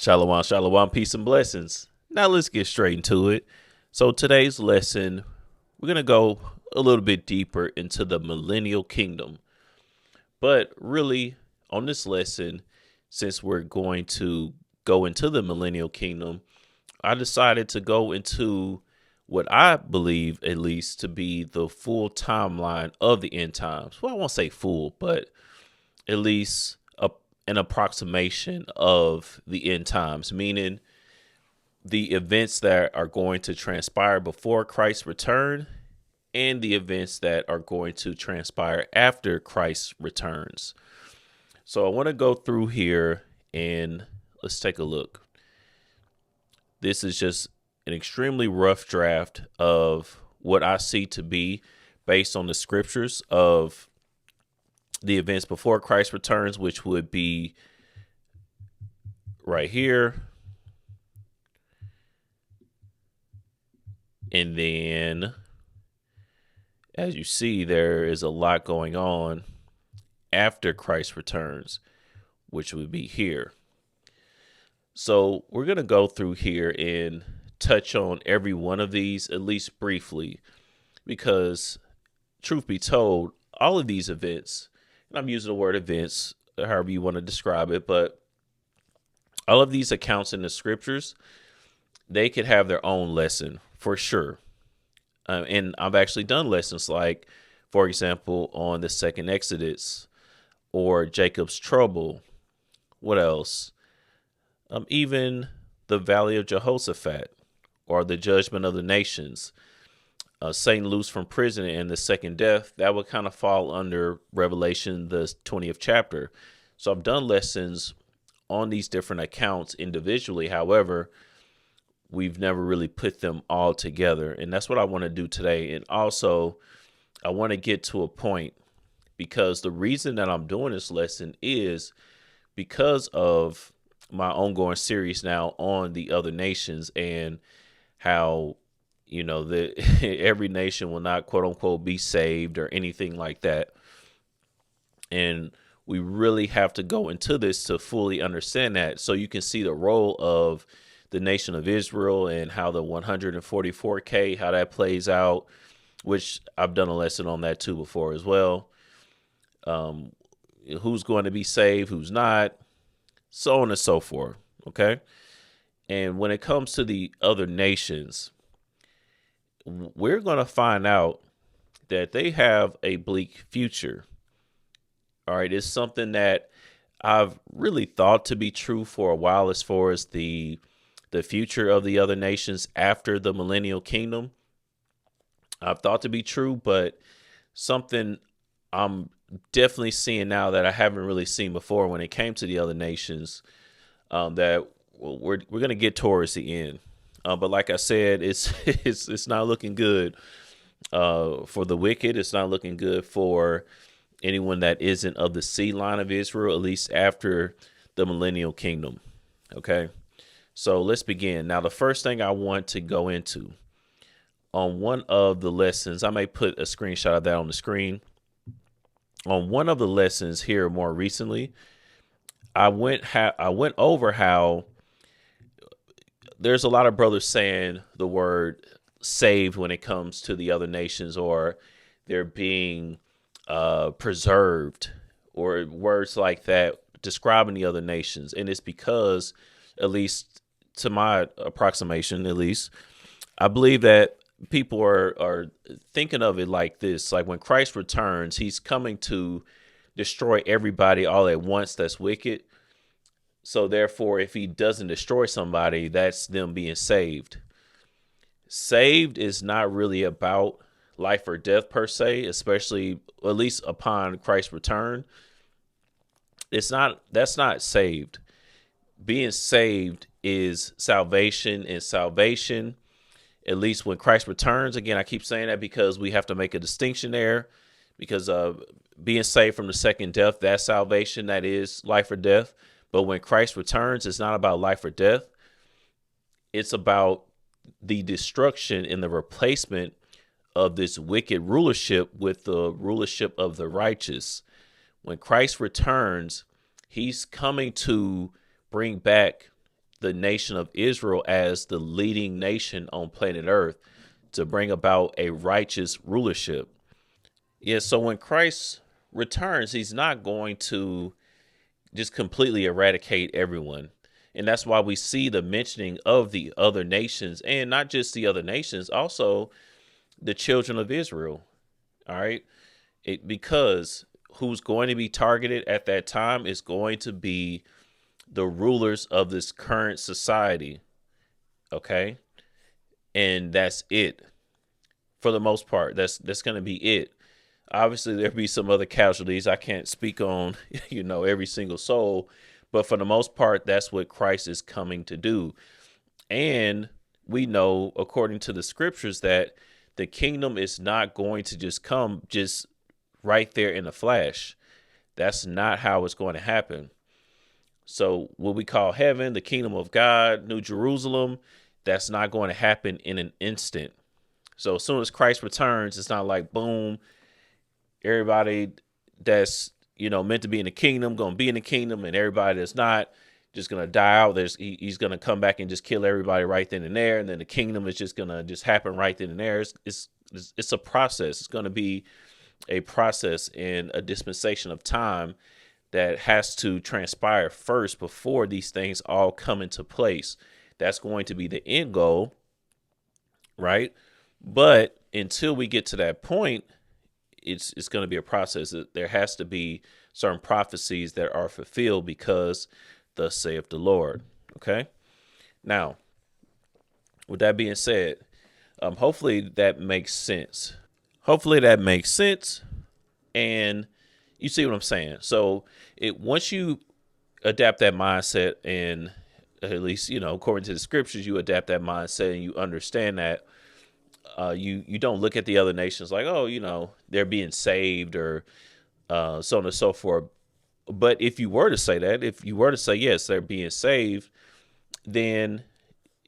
Shalom, shalom, peace and blessings. Now let's get straight into it. So today's lesson, we're going to go a little bit deeper into the millennial kingdom. But really, on this lesson, since we're going to go into the millennial kingdom, I decided to go into what I believe, at least, to be the full timeline of the end times. Well, I won't say full, but at least an approximation of the end times, meaning the events that are going to transpire before Christ's return and the events that are going to transpire after Christ returns. So I want to go through here and let's take a look. This is just an extremely rough draft of what I see to be based on the scriptures of the events before Christ returns, which would be right here. And then, as you see, there is a lot going on after Christ returns, which would be here. So we're going to go through here and touch on every one of these, at least briefly, because truth be told, all of these events, and I'm using the word events, however you want to describe it, but all of these accounts in the scriptures, they could have their own lesson for sure. And I've actually done lessons like, for example, on the second Exodus or Jacob's trouble. What else? Even the Valley of Jehoshaphat or the judgment of the nations. Satan loose from prison and the second death, that would kind of fall under Revelation, the 20th chapter. So I've done lessons on these different accounts individually. However, we've never really put them all together. And that's what I want to do today. And also, I want to get to a point, because the reason that I'm doing this lesson is because of my ongoing series now on the other nations and how, you know, every nation will not, quote unquote, be saved or anything like that. And we really have to go into this to fully understand that, so you can see the role of the nation of Israel and how the 144K, how that plays out, which I've done a lesson on that too before as well. Who's going to be saved, who's not, so on and so forth. Okay. And when it comes to the other nations, we're going to find out that they have a bleak future. All right. It's something that I've really thought to be true for a while as far as the future of the other nations after the millennial kingdom. I've thought to be true, but something I'm definitely seeing now that I haven't really seen before when it came to the other nations, that we're going to get towards the end. But like I said, it's not looking good for the wicked. It's not looking good for anyone that isn't of the seed line of Israel, at least after the millennial kingdom. Okay. So let's begin. Now, the first thing I want to go into on one of the lessons, I may put a screenshot of that on the screen. On one of the lessons here more recently, I went over how there's a lot of brothers saying the word saved when it comes to the other nations, or they're being preserved, or words like that describing the other nations. And it's because, at least to my approximation, at least, I believe that people are thinking of it like this. Like when Christ returns, he's coming to destroy everybody all at once that's wicked. So therefore, if he doesn't destroy somebody, that's them being saved. Saved is not really about life or death per se, especially at least upon Christ's return. That's not saved. Being saved is salvation, and salvation, at least when Christ returns. Again, I keep saying that because we have to make a distinction there, because being saved from the second death, that's salvation, that is life or death. But when Christ returns, it's not about life or death. It's about the destruction and the replacement of this wicked rulership with the rulership of the righteous. When Christ returns, he's coming to bring back the nation of Israel as the leading nation on planet Earth to bring about a righteous rulership. Yeah, so when Christ returns, he's not going to just completely eradicate everyone. And that's why we see the mentioning of the other nations, and not just the other nations, also the children of Israel. All right. Because who's going to be targeted at that time is going to be the rulers of this current society. Okay. And that's it for the most part. That's going to be it. Obviously, there'll be some other casualties. I can't speak on, every single soul, but for the most part, that's what Christ is coming to do. And we know, according to the scriptures, that the kingdom is not going to just come just right there in a flash. That's not how it's going to happen. So what we call heaven, the kingdom of God, New Jerusalem, that's not going to happen in an instant. So as soon as Christ returns, it's not like, boom, everybody that's, meant to be in the kingdom, going to be in the kingdom, and everybody that's not just going to die out. He's going to come back and just kill everybody right then and there. And then the kingdom is just going to just happen right then and there. It's a process. It's going to be a process and a dispensation of time that has to transpire first before these things all come into place. That's going to be the end goal, right? But until we get to that point, it's going to be a process. There has to be certain prophecies that are fulfilled because thus saith the Lord. Okay. Now, with that being said, hopefully that makes sense. And you see what I'm saying? So once you adapt that mindset, and at least, according to the scriptures, you adapt that mindset and you understand that you don't look at the other nations like, oh, they're being saved or so on and so forth. But if you were to say that, if you were to say, yes, they're being saved, then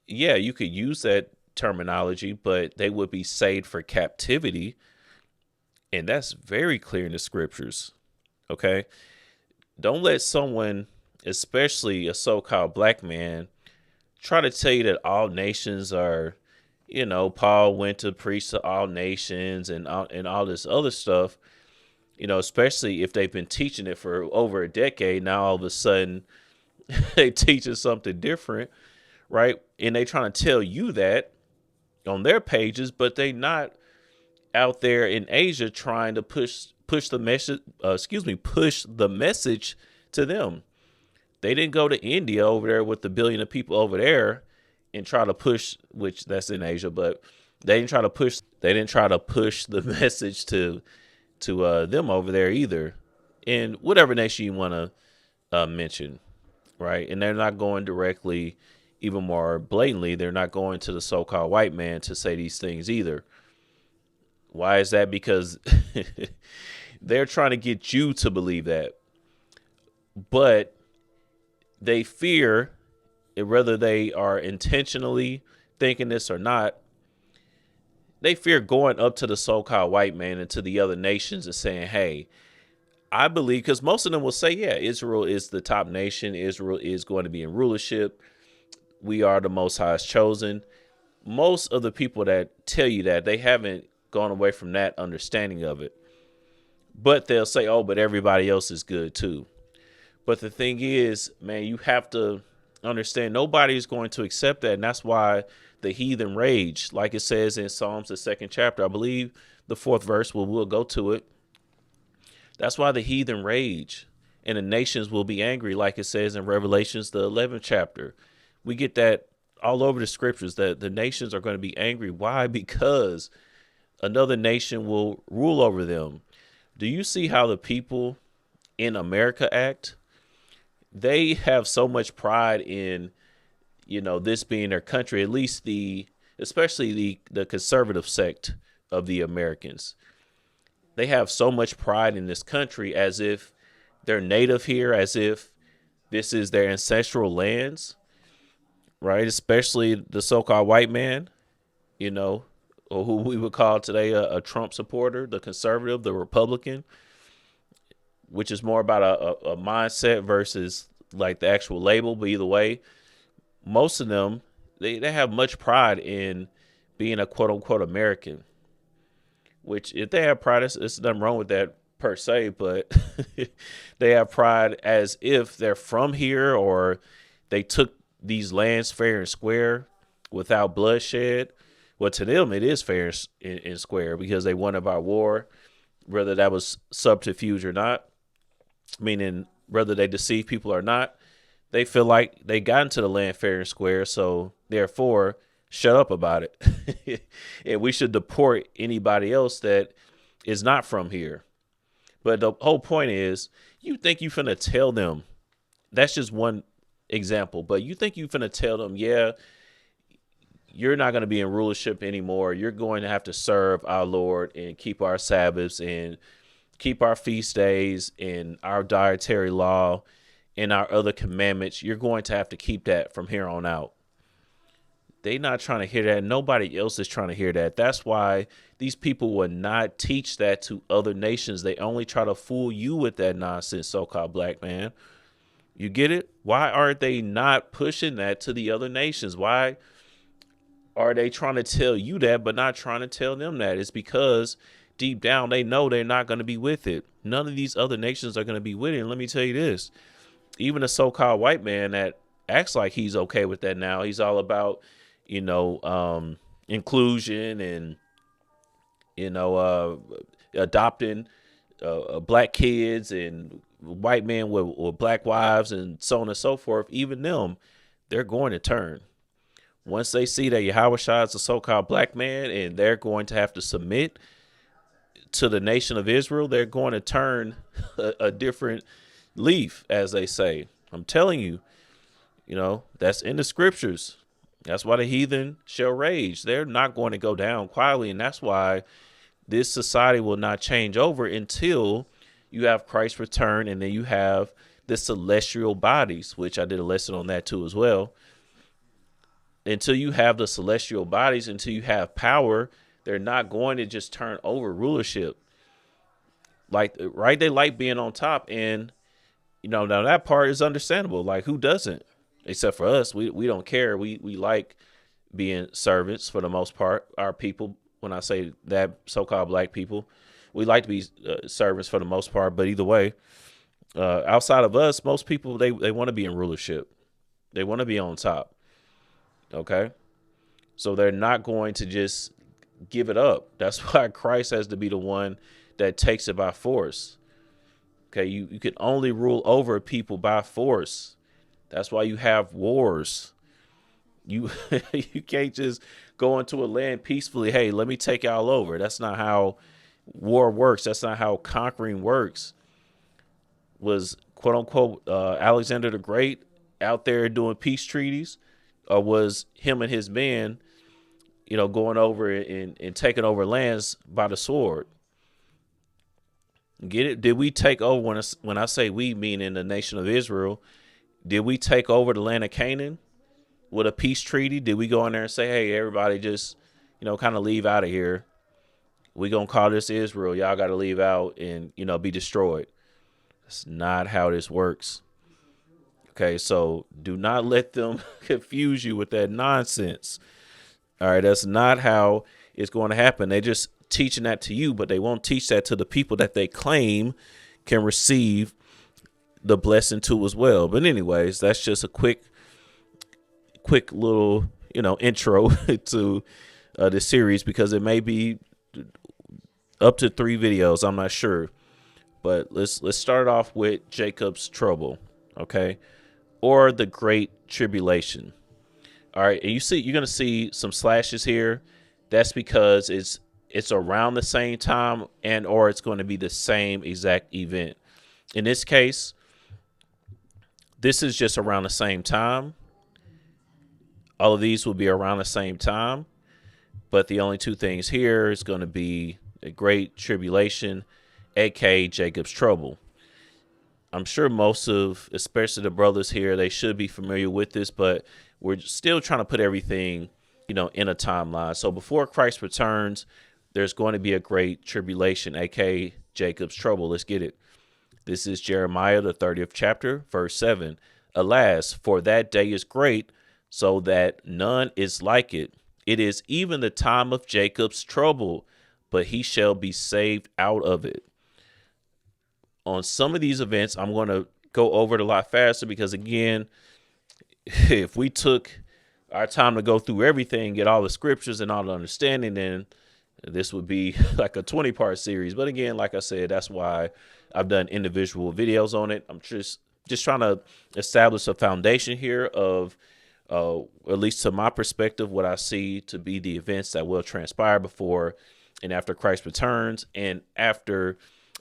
yeah, you could use that terminology, but they would be saved for captivity. And that's very clear in the scriptures. Okay. Don't let someone, especially a so-called black man, try to tell you that all nations are, Paul went to preach to all nations and all this other stuff, especially if they've been teaching it for over a decade. Now, all of a sudden they teaching something different, right? And they trying to tell you that on their pages, but they not out there in Asia trying to push the message, push the message to them. They didn't go to India over there with the billion of people over there and try to push, which that's in Asia, but they didn't try to push the message to them over there either. In whatever nation you want to mention, right? And they're not going directly, even more blatantly, they're not going to the so-called white man to say these things either. Why is that? Because they're trying to get you to believe that. But they fear, whether they are intentionally thinking this or not, they fear going up to the so-called white man and to the other nations and saying, hey, I believe, because most of them will say, yeah, Israel is the top nation. Israel is going to be in rulership. We are the Most High's chosen. Most of the people that tell you that, they haven't gone away from that understanding of it. But they'll say, oh, but everybody else is good too. But the thing is, man, you have to understand nobody's going to accept that. And that's why the heathen rage, like it says in Psalms, the 2nd chapter, I believe the 4th verse, we'll go to it. That's why the heathen rage and the nations will be angry, like it says in Revelations, the 11th chapter. We get that all over the scriptures that the nations are going to be angry. Why? Because another nation will rule over them. Do you see how the people in America act? They have so much pride in, this being their country, at least especially the conservative sect of the Americans. They have so much pride in this country as if they're native here, as if this is their ancestral lands, right? Especially the so-called white man, or who we would call today a Trump supporter, the conservative, the Republican, which is more about a mindset versus like the actual label. But either way, most of them, they have much pride in being a quote unquote American, which if they have pride, it's nothing wrong with that per se, but they have pride as if they're from here or they took these lands fair and square without bloodshed. Well, to them, it is fair and square because they won our war, whether that was subterfuge or not, meaning whether they deceive people or not. They feel like they got into the land fair and square, so therefore, shut up about it. And we should deport anybody else that is not from here. But the whole point is, you think you finna tell them, that's just one example, but you think you finna tell them, yeah, you're not going to be in rulership anymore. You're going to have to serve our Lord and keep our Sabbaths and keep our feast days and our dietary law and our other commandments. You're going to have to keep that from here on out. They not trying to hear that. Nobody else is trying to hear that. That's why these people will not teach that to other nations. They only try to fool you with that nonsense, so-called black man. You get it? Why aren't they not pushing that to the other nations? Why are they trying to tell you that, but not trying to tell them that? It's because deep down, they know they're not going to be with it. None of these other nations are going to be with it. And let me tell you this, even a so-called white man that acts like he's okay with that now, he's all about, inclusion and, adopting black kids and white men with black wives and so on and so forth. Even them, they're going to turn. Once they see that Yahushua is a so-called black man and they're going to have to submit to the nation of Israel, they're going to turn a different leaf, as they say. I'm telling you, that's in the scriptures. That's why the heathen shall rage. They're not going to go down quietly. And that's why this society will not change over until you have Christ's return. And then you have the celestial bodies, which I did a lesson on that too as well. Until you have the celestial bodies, until you have power, they're not going to just turn over rulership. Right? They like being on top. And, now that part is understandable. Like, who doesn't? Except for us, we don't care. We like being servants for the most part. Our people, when I say that, so-called black people, we like to be servants for the most part. But either way, outside of us, most people, they want to be in rulership. They want to be on top. Okay. So they're not going to just give it up. That's why Christ has to be the one that takes it by force. Okay. You can only rule over people by force. That's why you have wars. You can't just go into a land peacefully. Hey, let me take y'all over. That's not how war works. That's not how conquering works. Was quote unquote Alexander the Great out there doing peace treaties? Or was him and his men, going over and taking over lands by the sword? Get it? Did we take over? When I say we, meaning the nation of Israel, did we take over the land of Canaan with a peace treaty? Did we go in there and say, hey, everybody just, kind of leave out of here? We going to call this Israel. Y'all got to leave out and, be destroyed. That's not how this works. Okay, so do not let them confuse you with that nonsense. All right, that's not how it's going to happen. They're just teaching that to you, but they won't teach that to the people that they claim can receive the blessing too as well. But anyways, that's just a quick little, intro to the series, because it may be up to 3 videos. I'm not sure, but let's start off with Jacob's trouble. Okay. Or the Great Tribulation. All right. And you're going to see some slashes here. That's because it's around the same time or it's going to be the same exact event. In this case, this is just around the same time. All of these will be around the same time. But the only 2 things here is going to be the Great Tribulation, aka Jacob's trouble. I'm sure especially the brothers here, they should be familiar with this, but we're still trying to put everything, in a timeline. So before Christ returns, there's going to be a great tribulation, aka Jacob's trouble. Let's get it. This is Jeremiah, the 30th chapter, verse 7. Alas, for that day is great, so that none is like it. It is even the time of Jacob's trouble, but he shall be saved out of it. On some of these events, I'm going to go over it a lot faster because, again, if we took our time to go through everything, get all the scriptures and all the understanding, then this would be like a 20-part series. But again, like I said, that's why I've done individual videos on it. I'm just trying to establish a foundation here of, at least to my perspective, what I see to be the events that will transpire before and after Christ returns, and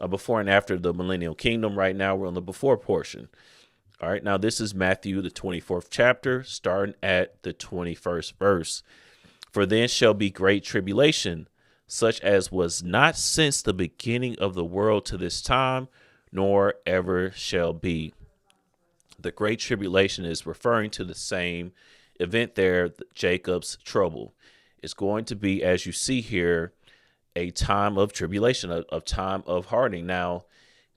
before and after the millennial kingdom. Right now, we're on the before portion. All right, now this is Matthew, the 24th chapter, starting at the 21st verse. For then shall be great tribulation, such as was not since the beginning of the world to this time, nor ever shall be. The great tribulation is referring to the same event there, Jacob's trouble. It's going to be, as you see here, a time of tribulation, a time of hardening. Now,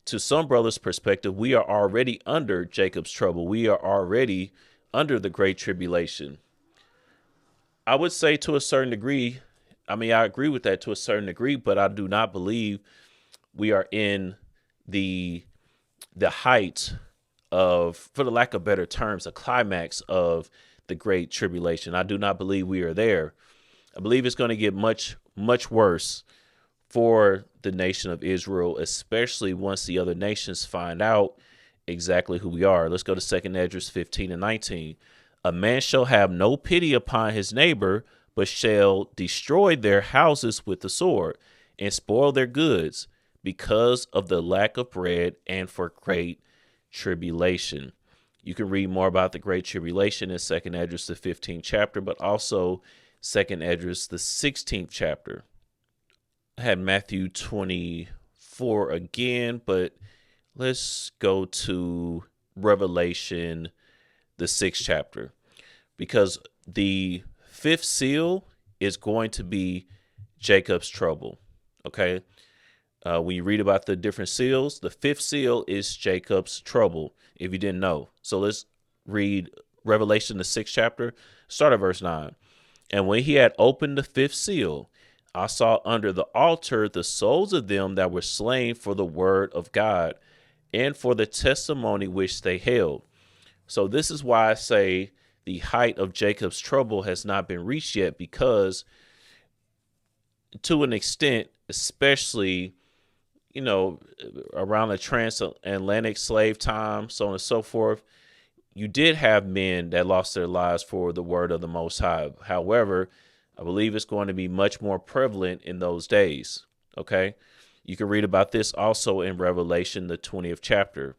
to some brothers' perspective, we are already under Jacob's trouble. We are already under the great tribulation. I would say to a certain degree, I agree with that to a certain degree, but I do not believe we are in the height of, for the lack of better terms, a climax of the great tribulation. I do not believe we are there. I believe it's going to get much, much worse for the nation of Israel, especially once the other nations find out exactly who we are. Let's go to 2 Esdras 15 and 19. A man shall have no pity upon his neighbor, but shall destroy their houses with the sword and spoil their goods because of the lack of bread and for great tribulation. You can read more about the great tribulation in 2 Esdras the 15th chapter, but also 2 Esdras the 16th chapter. I had Matthew 24 again, but let's go to Revelation the 6th chapter, because the 5th seal is going to be Jacob's trouble. Okay. When you read about the different seals, the 5th seal is Jacob's trouble, if you didn't know. So let's read Revelation, the 6th chapter, start at verse 9. And when he had opened the 5th seal, I saw under the altar the souls of them that were slain for the word of God and for the testimony which they held. So this is why I say the height of Jacob's trouble has not been reached yet, because to an extent, especially, around the transatlantic slave time, so on and so forth, you did have men that lost their lives for the word of the Most High. However, I believe it's going to be much more prevalent in those days. Okay. You can read about this also in Revelation, the 20th chapter.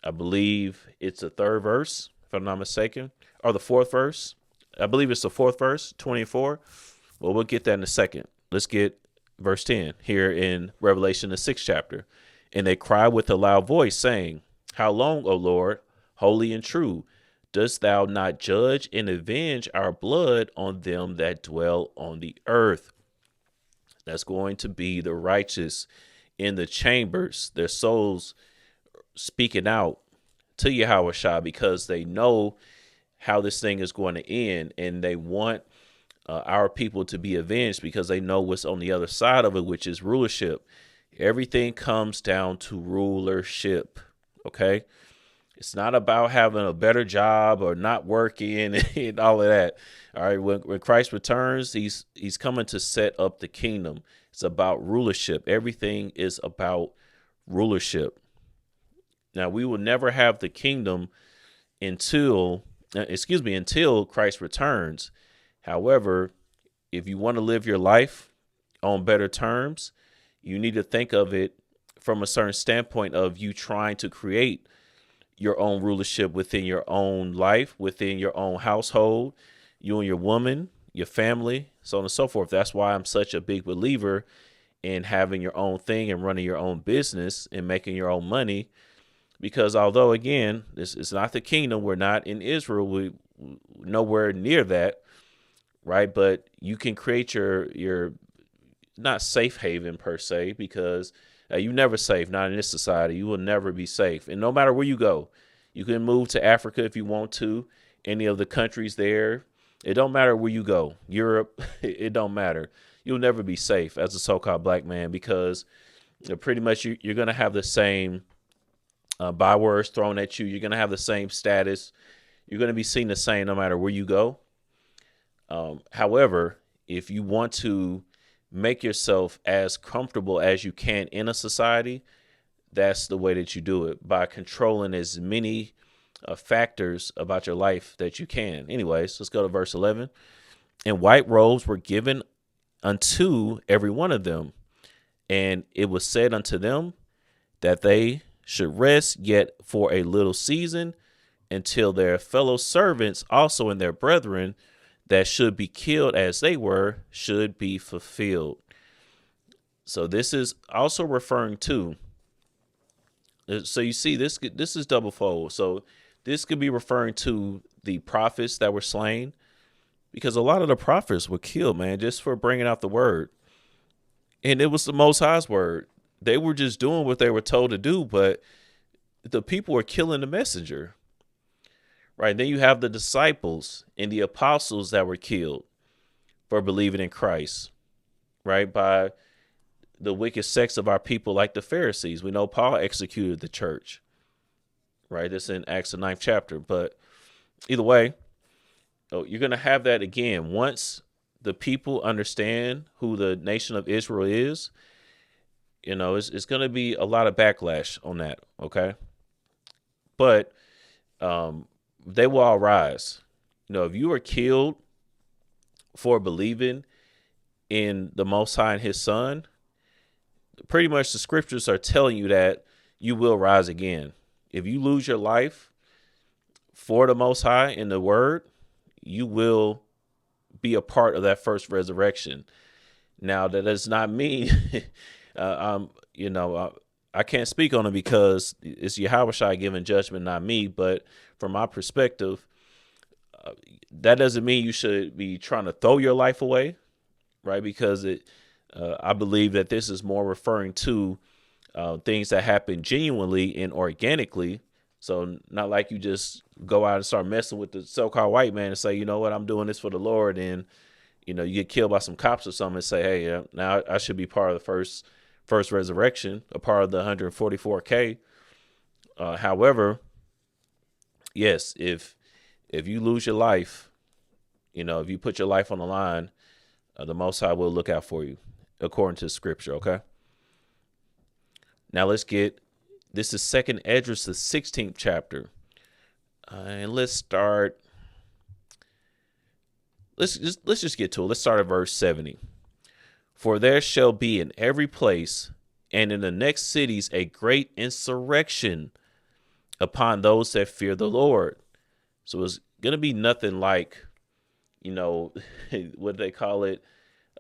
I believe it's the 3rd verse, if I'm not mistaken, or the 4th verse. I believe it's the 4th verse, 24. Well, we'll get that in a second. Let's get verse 10 here in Revelation, the 6th chapter. And they cried with a loud voice, saying, How long, O Lord, holy and true, dost thou not judge and avenge our blood on them that dwell on the earth? That's going to be the righteous in the chambers, their souls speaking out to Yahushua, because they know how this thing is going to end, and they want our people to be avenged because they know what's on the other side of it, which is rulership. Everything comes down to rulership. Okay. It's not about having a better job or not working and all of that. All right. When Christ returns, he's coming to set up the kingdom. It's about rulership. Everything is about rulership. Now, we will never have the kingdom until Christ returns. However, if you want to live your life on better terms, you need to think of it from a certain standpoint of you trying to create your own rulership within your own life, within your own household, you and your woman, your family, so on and so forth. That's why I'm such a big believer in having your own thing and running your own business and making your own money. Because although, again, this is not the kingdom, we're not in Israel, we nowhere near that, right? But you can create your not safe haven per se, because you never safe, not in this society. You will never be safe. And no matter where you go, you can move to Africa if you want to, any of the countries there. It don't matter where you go, Europe, it don't matter. You'll never be safe as a so-called black man because pretty much you're going to have the same bywords thrown at you. You're going to have the same status. You're going to be seen the same no matter where you go. However, if you want to make yourself as comfortable as you can in a society, that's the way that you do it, by controlling as many factors about your life that you can. Anyways, let's go to verse 11. And white robes were given unto every one of them. And it was said unto them that they should rest yet for a little season until their fellow servants also and their brethren that should be killed as they were should be fulfilled. So this is also referring to, so you see this is double fold. So this could be referring to the prophets that were slain, because a lot of the prophets were killed, man, just for bringing out the word. And it was the Most High's word. They were just doing what they were told to do, but the people were killing the messenger. Right. Then you have the disciples and the apostles that were killed for believing in Christ. Right. By the wicked sects of our people, like the Pharisees. We know Paul executed the church. Right. That's in Acts, the 9th chapter. But either way, you're going to have that again. Once the people understand who the nation of Israel is, it's going to be a lot of backlash on that. OK. But they will all rise. If you are killed for believing in the Most High and his son, pretty much the scriptures are telling you that you will rise again. If you lose your life for the Most High in the word, you will be a part of that first resurrection. Now, that does not mean, I can't speak on it because it's Yahushua giving judgment, not me. But from my perspective, that doesn't mean you should be trying to throw your life away, right? Because I believe that this is more referring to things that happen genuinely and organically. So not like you just go out and start messing with the so-called white man and say, you know what, I'm doing this for the Lord. And, you get killed by some cops or something and say, hey, now I should be part of the first resurrection, a part of the 144K. However, yes, if you lose your life, if you put your life on the line, the Most High will look out for you, according to Scripture. Okay. Now this is 2nd Esdras, the 16th chapter, and let's start. Let's just get to it. Let's start at verse 70. For there shall be in every place and in the next cities a great insurrection upon those that fear the Lord. So it's going to be nothing like, what they call it?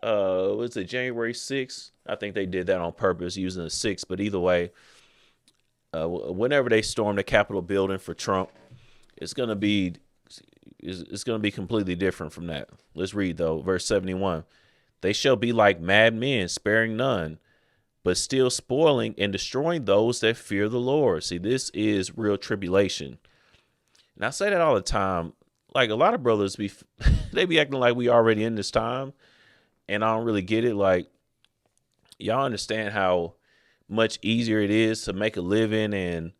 Was it January 6th? I think they did that on purpose using the 6th. But either way, whenever they storm the Capitol building for Trump, it's going to be completely different from that. Let's read, though, verse 71. They shall be like mad men, sparing none, but still spoiling and destroying those that fear the Lord. See, this is real tribulation. And I say that all the time. Like, a lot of brothers they be acting like we already in this time, and I don't really get it. Like, y'all understand how much easier it is to make a living, and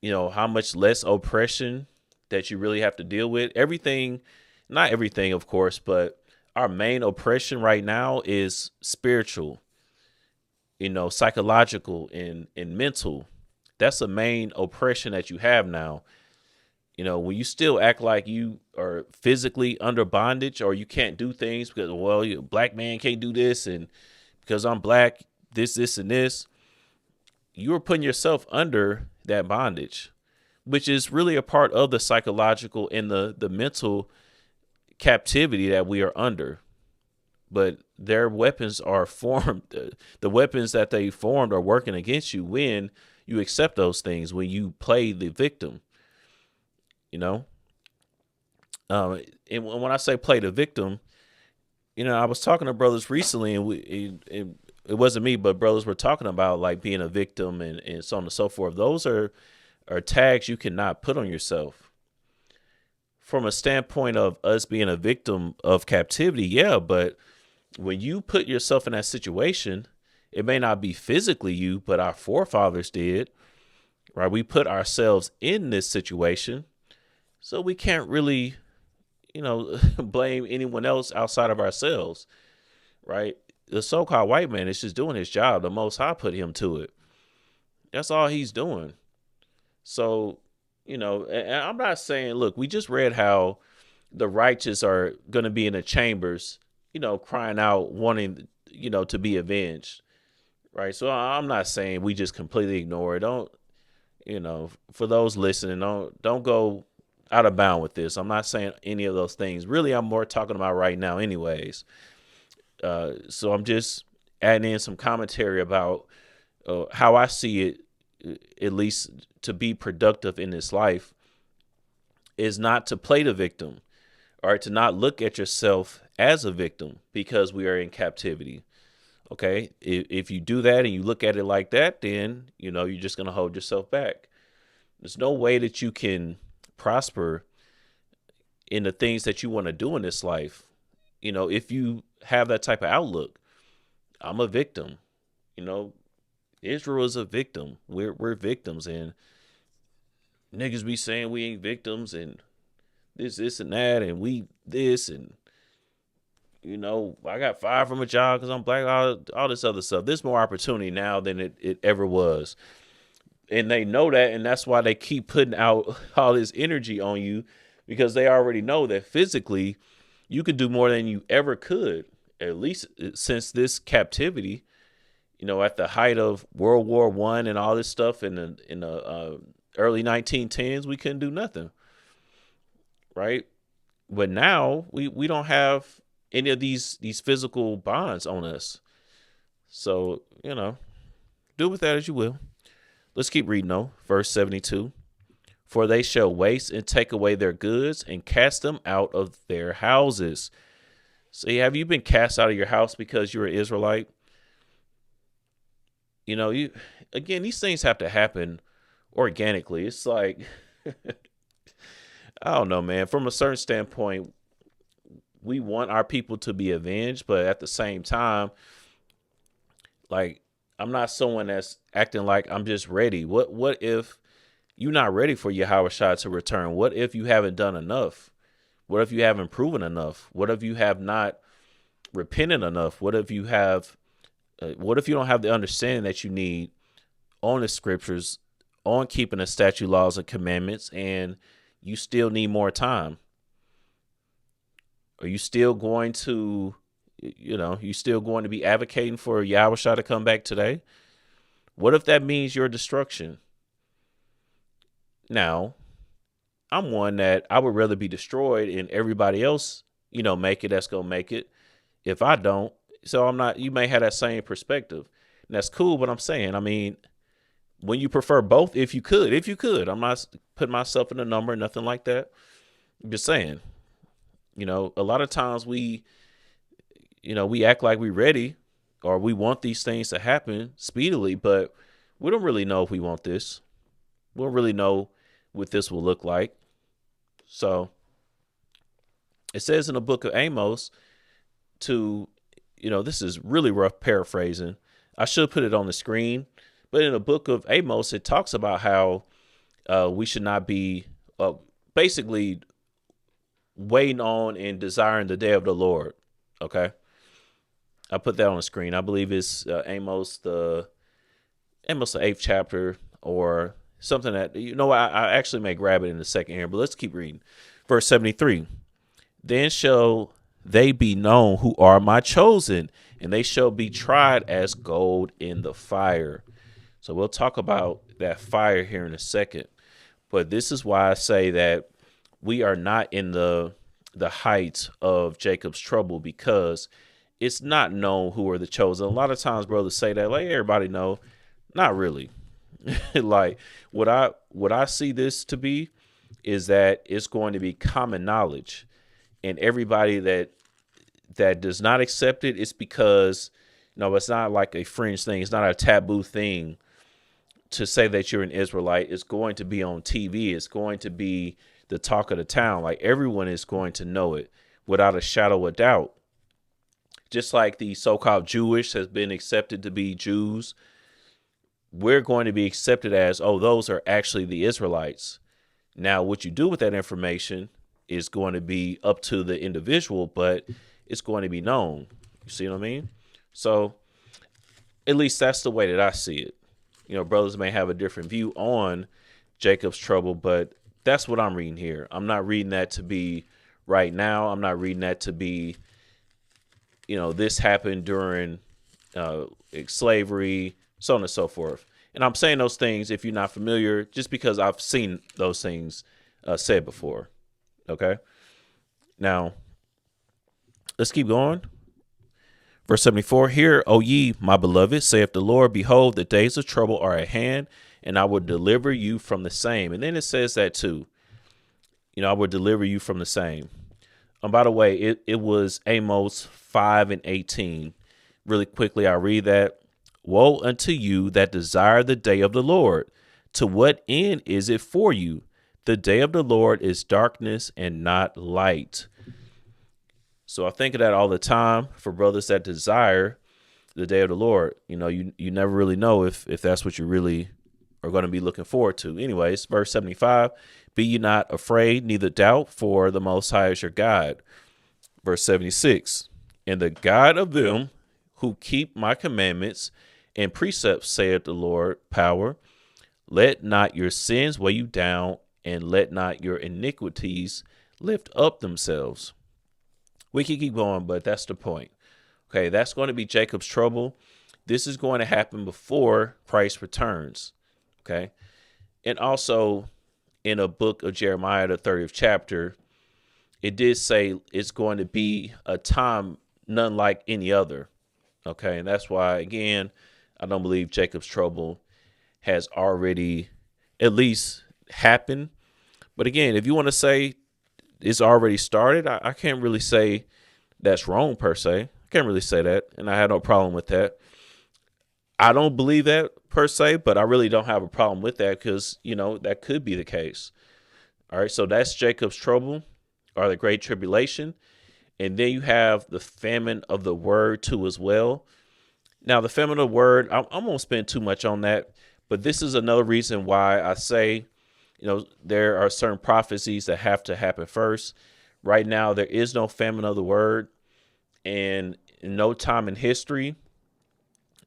how much less oppression that you really have to deal with. Everything, not everything, of course, but our main oppression right now is spiritual, psychological and mental. That's the main oppression that you have now. When you still act like you are physically under bondage, or you can't do things because, well, you black man can't do this, and because I'm black, this, and this, you are putting yourself under that bondage, which is really a part of the psychological and the mental captivity that we are under. But their weapons are formed. The weapons that they formed are working against you when you accept those things, when you play the victim. And when I say play the victim, I was talking to brothers recently, and it wasn't me, but brothers were talking about like being a victim and so on and so forth. Those are tags you cannot put on yourself. from a standpoint of us being a victim of captivity, yeah, but when you put yourself in that situation, it may not be physically you, but our forefathers did, right? We put ourselves in this situation, so we can't really, blame anyone else outside of ourselves, right? The so-called white man is just doing his job. The Most High put him to it. That's all he's doing. So, and I'm not saying, look, we just read how the righteous are going to be in the chambers, crying out, wanting, to be avenged. Right. So I'm not saying we just completely ignore it. Don't, for those listening, don't go out of bound with this. I'm not saying any of those things. Really, I'm more talking about right now anyways. So I'm just adding in some commentary about how I see it, at least to be productive in this life, is not to play the victim or to not look at yourself as a victim because we are in captivity. Okay. If you do that and you look at it like that, then, you're just going to hold yourself back. There's no way that you can prosper in the things that you want to do in this life. If you have that type of outlook, I'm a victim, Israel is a victim. We're victims, and niggas be saying we ain't victims and this and that, and we this, and I got fired from a job because I'm black, all this other stuff. There's more opportunity now than it ever was. And they know that, and that's why they keep putting out all this energy on you, because they already know that physically you could do more than you ever could, at least since this captivity. At the height of World War I and all this stuff in the early 1910s, we couldn't do nothing, right? But now we don't have any of these physical bonds on us. So, do with that as you will. Let's keep reading though. Verse 72. For they shall waste and take away their goods and cast them out of their houses. See, have you been cast out of your house because you're an Israelite? These things have to happen organically. It's like, I don't know, man. From a certain standpoint, we want our people to be avenged, but at the same time, like, I'm not someone that's acting like I'm just ready. What if you're not ready for Yahushua to return? What if you haven't done enough? What if you haven't proven enough? What if you have not repented enough? What if you don't have the understanding that you need on the scriptures, on keeping the statute, laws, and commandments, and you still need more time? Are you still going to, be advocating for Yahushua to come back today? What if that means your destruction? Now, I'm one that I would rather be destroyed and everybody else, make it, that's going to make it. If I don't, so I'm not, you may have that same perspective. And that's cool, but I'm saying, when you prefer both, if you could, I'm not putting myself in a number, nothing like that. I'm just saying, a lot of times we act like we're ready or we want these things to happen speedily, but we don't really know if we want this. We don't really know what this will look like. So it says in the book of Amos this is really rough paraphrasing. I should put it on the screen, but in the book of Amos, it talks about how we should not be basically waiting on and desiring the day of the Lord. Okay. I put that on the screen. I believe it's Amos the 8th chapter or something that, I actually may grab it in a second here, but let's keep reading. Verse 73. Then shall they be known who are my chosen, and they shall be tried as gold in the fire. So we'll talk about that fire here in a second. But this is why I say that we are not in the height of Jacob's trouble, because it's not known who are the chosen. A lot of times brothers say that, like, everybody know. Not really. Like, what I see this to be is that it's going to be common knowledge, and everybody that does not accept it, it's because it's not like a fringe thing. It's not a taboo thing to say that you're an Israelite. It's going to be on TV. It's going to be the talk of the town. Like everyone is going to know it without a shadow of doubt. Just like the so-called Jewish has been accepted to be Jews, we're going to be accepted as, oh, those are actually the Israelites. Now, what you do with that information is going to be up to the individual, but it's going to be known. You see what I mean? So at least that's the way that I see it. You know, brothers may have a different view on Jacob's trouble, but that's what I'm reading here. I'm not reading that to be right now. I'm not reading that to be, you know, this happened during slavery, so on and so forth. And I'm saying those things, if you're not familiar, just because I've seen those things said before. Okay. Now, let's keep going. Verse 74, Hear, O ye, my beloved, saith the Lord, behold, the days of trouble are at hand, and I will deliver you from the same. And then it says that too. You know, I will deliver you from the same. By the way, it was Amos 5:18. Really quickly, I read that. Woe unto you that desire the day of the Lord. To what end is it for you? The day of the Lord is darkness and not light. So I think of that all the time for brothers that desire the day of the Lord. You know, you never really know if that's what you really are going to be looking forward to. Anyways, verse 75, be ye not afraid, neither doubt, for the Most High is your God. Verse 76, and the God of them who keep my commandments and precepts, saith the Lord, power, let not your sins weigh you down, and let not your iniquities lift up themselves. We can keep going, but that's the point. Okay, that's going to be Jacob's trouble. This is going to happen before Christ returns. Okay, and also in a book of Jeremiah, the 30th chapter, it did say it's going to be a time none like any other. Okay, and that's why, again, I don't believe Jacob's trouble has already at least happened. But again, if you want to say it's already started, I can't really say that's wrong per se. I can't really say that, and I had no problem with that. I don't believe that per se, but I really don't have a problem with that because, you know, that could be the case. All right, so that's Jacob's trouble or the great tribulation. And then you have the famine of the word too as well. Now, the famine of the word, I won't spend too much on that, but this is another reason why I say, you know, there are certain prophecies that have to happen first. Right now, there is no famine of the word, and in no time in history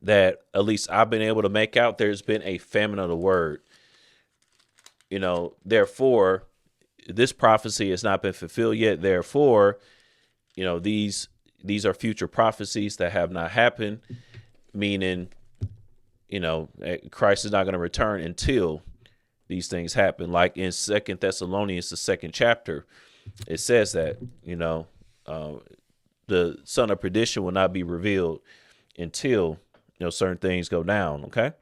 that at least I've been able to make out, there's been a famine of the word. You know, therefore, this prophecy has not been fulfilled yet. Therefore, you know, these are future prophecies that have not happened, meaning, you know, Christ is not going to return until these things happen. Like in 2 Thessalonians, the 2nd chapter, it says that, you know, the son of perdition will not be revealed until, you know, certain things go down. Okay.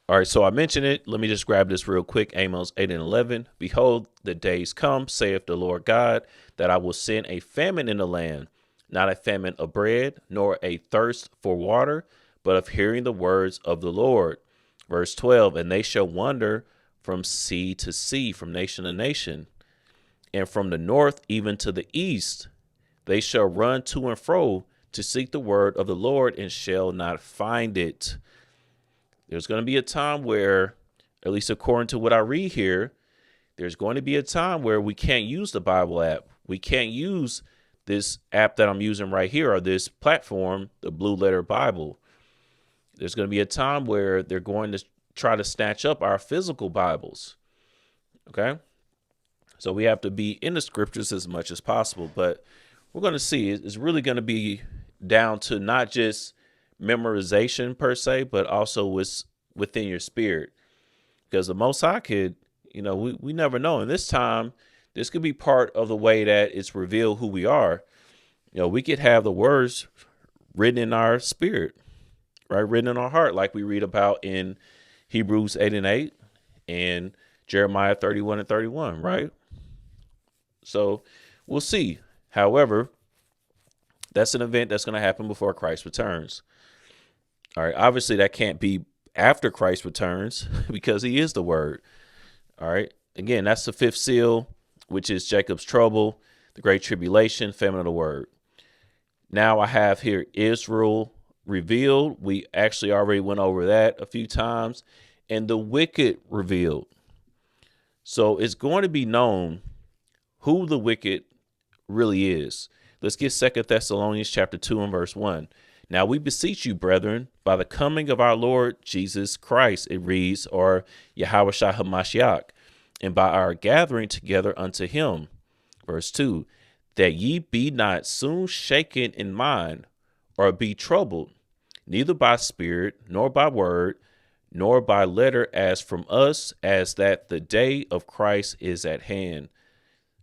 All right. So I mentioned it. Let me just grab this real quick. Amos 8:11. Behold, the days come, saith the Lord God, that I will send a famine in the land, not a famine of bread, nor a thirst for water, but of hearing the words of the Lord. Verse 12. And they shall wander from sea to sea, from nation to nation, and from the north even to the east. They shall run to and fro to seek the word of the Lord and shall not find it. There's going to be a time where, at least according to what I read here, there's going to be a time where we can't use the Bible app. We can't use this app that I'm using right here, or this platform, the Blue Letter Bible. There's going to be a time where they're going to try to snatch up our physical Bibles. Okay. So we have to be in the scriptures as much as possible, but we're going to see it's really going to be down to not just memorization per se, but also within your spirit, because the Most High could, you know, we never know. And this time, this could be part of the way that it's revealed who we are. You know, we could have the words written in our spirit, right? Written in our heart, like we read about in Hebrews 8:8 and Jeremiah 31:31, right? So we'll see. However, that's an event that's going to happen before Christ returns. All right. Obviously, that can't be after Christ returns because he is the word. All right. Again, that's the fifth seal. which is Jacob's trouble, the great tribulation, famine of the word. Now I have here Israel revealed. We actually already went over that a few times. And the wicked revealed. So it's going to be known who the wicked really is. Let's get 2 Thessalonians chapter 2 and verse 1. Now we beseech you, brethren, by the coming of our Lord Jesus Christ, it reads, or Yahushua HaMashiach, and by our gathering together unto him. Verse 2, that ye be not soon shaken in mind, or be troubled, neither by spirit, nor by word, nor by letter as from us, as that the day of Christ is at hand.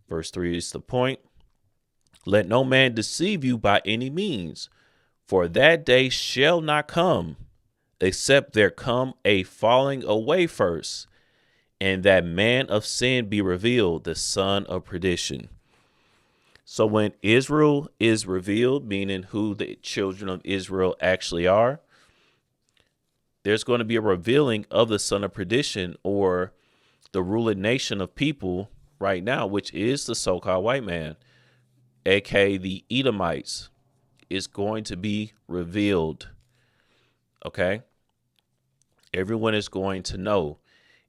Verse 3 is the point. Let no man deceive you by any means, for that day shall not come, except there come a falling away first, and that man of sin be revealed, the son of perdition. So when Israel is revealed, meaning who the children of Israel actually are, there's going to be a revealing of the son of perdition, or the ruling nation of people right now, which is the so-called white man, aka the Edomites, is going to be revealed. Okay. Everyone is going to know.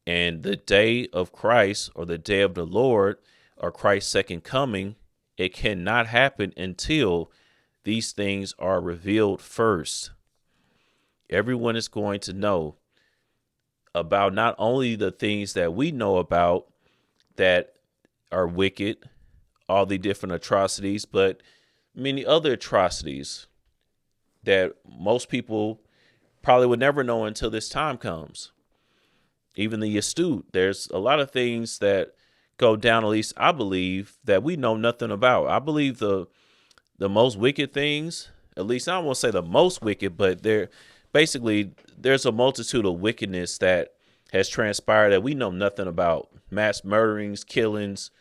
And the day of Christ, or the day of the Lord, or Christ's second coming, it cannot happen until these things are revealed first. Everyone is going to know about not only the things that we know about that are wicked, all the different atrocities, but many other atrocities that most people probably would never know until this time comes. Even the astute, there's a lot of things that go down, at least I believe, that we know nothing about. I believe the most wicked things, at least I won't say the most wicked, but there's a multitude of wickedness that has transpired that we know nothing about. Mass murderings, killings,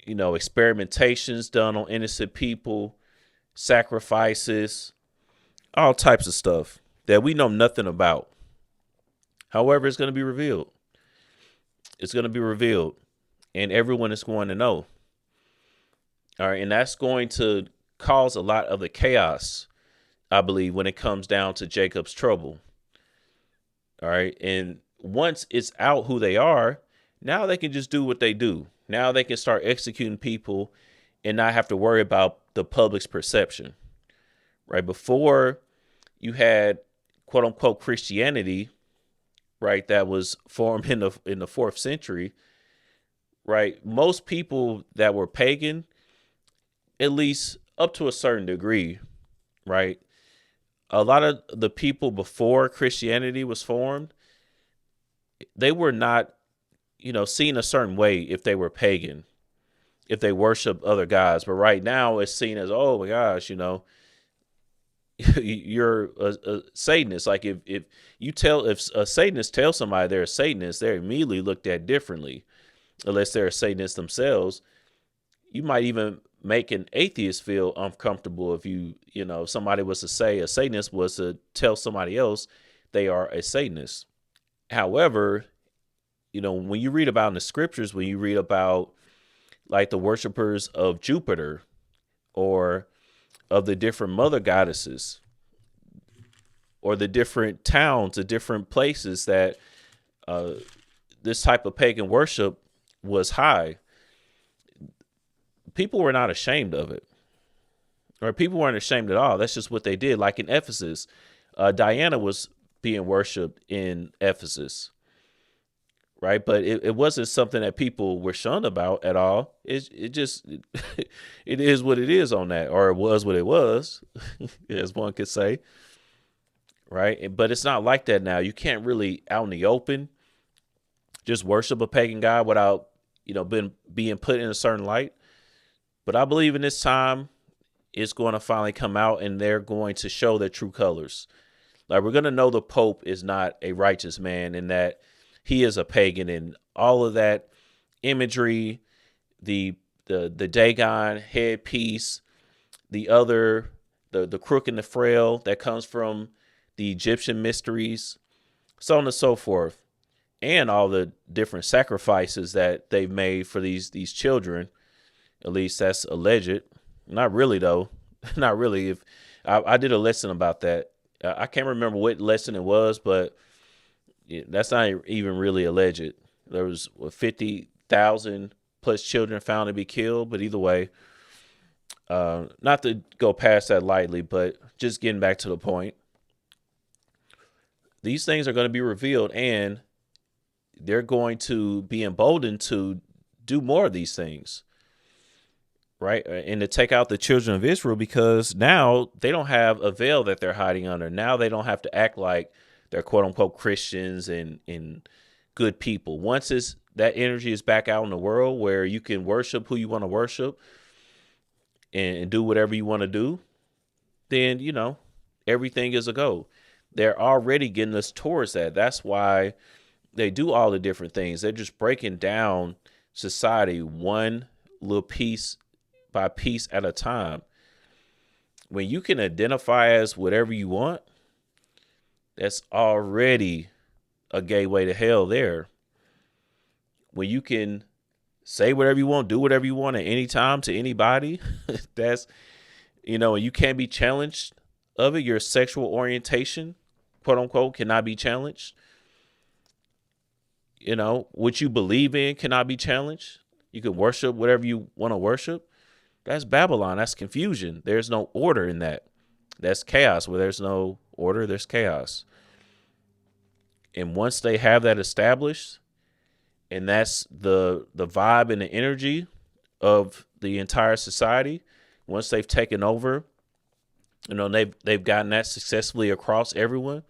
experimentations done on innocent people, sacrifices, all types of stuff that we know nothing about. However, it's going to be revealed. It's going to be revealed, and everyone is going to know. All right, and that's going to cause a lot of the chaos, I believe, when it comes down to Jacob's trouble. All right, and once it's out who they are, now they can just do what they do. Now they can start executing people and not have to worry about the public's perception. Right? Before you had quote unquote Christianity, right, that was formed in the 4th century, right? Most people that were pagan, at least up to a certain degree, right? A lot of the people before Christianity was formed, they were not, seen a certain way if they were pagan, if they worship other gods. But right now it's seen as, oh my gosh, you're a Satanist. Like if a Satanist tells somebody they're a Satanist, they're immediately looked at differently, unless they're a Satanist themselves. You might even make an atheist feel uncomfortable if somebody was to say a Satanist was to tell somebody else they are a Satanist. However, when you read about in the scriptures, when you read about like the worshipers of Jupiter or of the different mother goddesses or the different towns, the different places that this type of pagan worship was high, people were not ashamed of it, or people weren't ashamed at all. That's just what they did. Like in Ephesus, Diana was being worshipped in Ephesus, right? But it wasn't something that people were shunned about at all. It just, it is what it is on that, or it was what it was, as one could say, right? But it's not like that now. You can't really out in the open just worship a pagan god without, being put in a certain light. But I believe in this time, it's going to finally come out and they're going to show their true colors. Like we're going to know the Pope is not a righteous man and that he is a pagan, and all of that imagery, the Dagon headpiece, the crook and the frail that comes from the Egyptian mysteries, so on and so forth. and all the different sacrifices that they've made for these children. At least that's alleged. Not really though. Not really. If I did a lesson about that, I can't remember what lesson it was, but that's not even really alleged. There was 50,000 plus children found to be killed, but either way, not to go past that lightly, but just getting back to the point, these things are going to be revealed, and they're going to be emboldened to do more of these things, right? And to take out the children of Israel, because now they don't have a veil that they're hiding under. Now they don't have to act like they're quote unquote Christians and good people. Once that energy is back out in the world where you can worship who you want to worship and do whatever you want to do, then, everything is a go. They're already getting us towards that. That's why they do all the different things. They're just breaking down society one little piece by piece at a time. When you can identify as whatever you want, that's already a gateway to hell there. When you can say whatever you want, do whatever you want at any time to anybody, that's, and you can't be challenged of it. Your sexual orientation, quote unquote, cannot be challenged. What you believe in cannot be challenged. You can worship whatever you want to worship. That's Babylon. That's confusion. There's no order in that. That's chaos. Where there's no order, there's chaos. And once they have that established, and that's the vibe and the energy of the entire society, once they've taken over, they've gotten that successfully across everyone.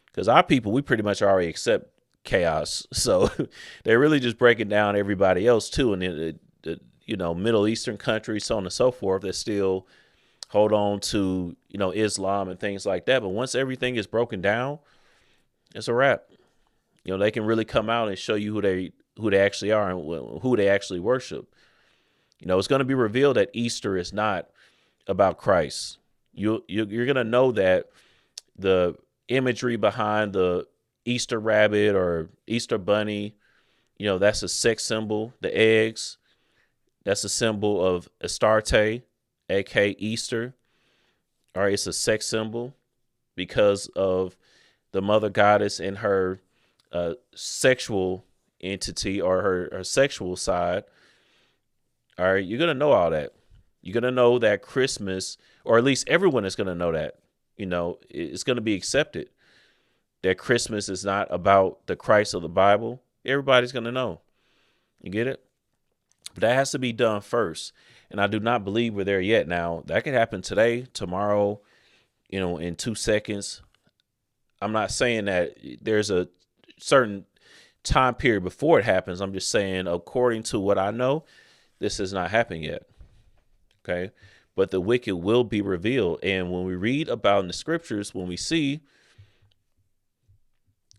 Because our people, we pretty much already accept chaos. So they're really just breaking down everybody else too. And Middle Eastern countries, so on and so forth, that still hold on to, Islam and things like that. But once everything is broken down, it's a wrap. They can really come out and show you who they actually are and who they actually worship. It's going to be revealed that Easter is not about Christ. You're going to know that the imagery behind the Easter rabbit or Easter bunny, that's a sex symbol. The eggs, that's a symbol of Astarte, aka Easter. All right, it's a sex symbol because of the mother goddess and her sexual entity or her sexual side. All right, you're going to know all that. You're going to know that Christmas, or at least everyone is going to know that, it's going to be accepted that Christmas is not about the Christ of the Bible. Everybody's going to know. You get it? But that has to be done first. And I do not believe we're there yet. Now, that could happen today, tomorrow, in 2 seconds. I'm not saying that there's a certain time period before it happens. I'm just saying, according to what I know, this has not happened yet. Okay. But the wicked will be revealed. And when we read about in the scriptures, when we see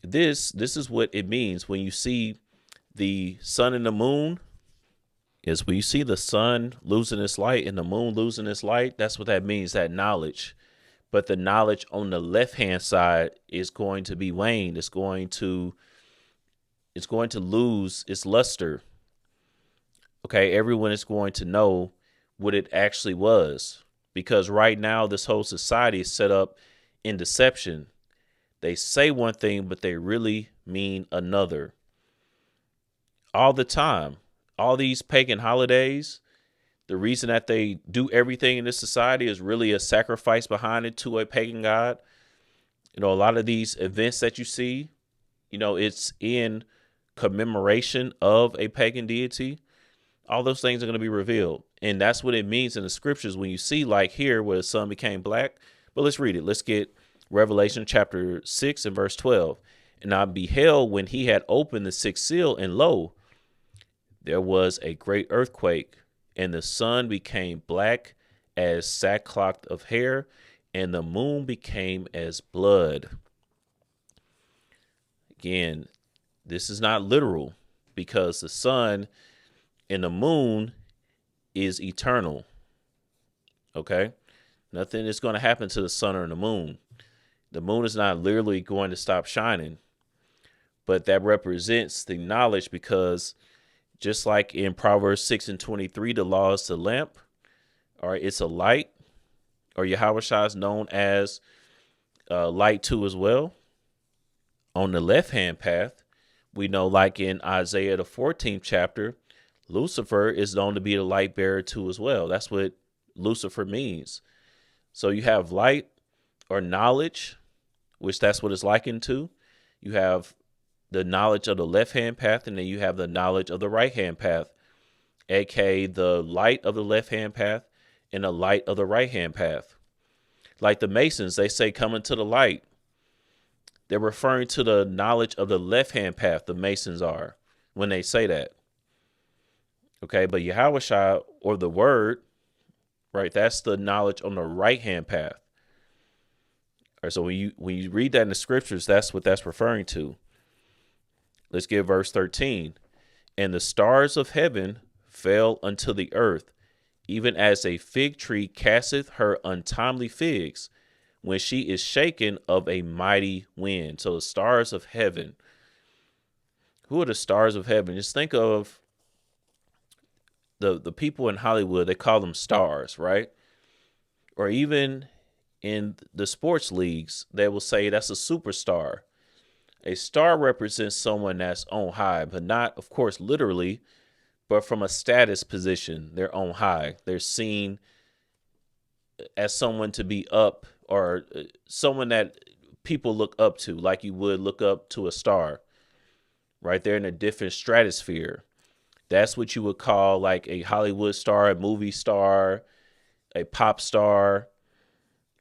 this is what it means when you see the sun and the moon. Is when you see the sun losing its light and the moon losing its light, that's what that means, that knowledge. But the knowledge on the left-hand side is going to be waned. It's going to lose its luster. Okay, everyone is going to know what it actually was. Because right now, this whole society is set up in deception. They say one thing, but they really mean another. All the time. All these pagan holidays, the reason that they do everything in this society is really a sacrifice behind it to a pagan god. A lot of these events that you see, it's in commemoration of a pagan deity. All those things are going to be revealed. And that's what it means in the scriptures when you see like here where the sun became black. But let's read it. Let's get Revelation chapter 6 and verse 12. And I beheld when he had opened the sixth seal, and lo, there was a great earthquake, and the sun became black as sackcloth of hair, and the moon became as blood. Again, this is not literal because the sun and the moon is eternal. Okay? Nothing is going to happen to the sun or the moon. The moon is not literally going to stop shining. but that represents the knowledge, because just like in Proverbs 6:23, the law is the lamp, or it's a light, or Yahweh Shai is known as light too as well. On the left-hand path, we know, like in Isaiah the 14th chapter, Lucifer is known to be the light bearer too as well. That's what Lucifer means. So you have light or knowledge, which that's what it's likened to. You have the knowledge of the left-hand path, and then you have the knowledge of the right-hand path, aka the light of the left-hand path and the light of the right-hand path. Like the Masons, they say, come into the light. They're referring to the knowledge of the left-hand path, the Masons are, when they say that. Okay, but Yahweh Shai, or the word, right, that's the knowledge on the right-hand path. All right, so when you read that in the scriptures, that's what that's referring to. Let's get verse 13. And the stars of heaven fell unto the earth, even as a fig tree casteth her untimely figs, when she is shaken of a mighty wind. So the stars of heaven. Who are the stars of heaven? Just think of the people in Hollywood. They call them stars, right? Or even in the sports leagues, they will say that's a superstar. A star represents someone that's on high, but not, of course, literally, but from a status position. They're on high. They're seen as someone to be up, or someone that people look up to, like you would look up to a star, right? They're in a different stratosphere. That's what you would call like a Hollywood star, a movie star, a pop star,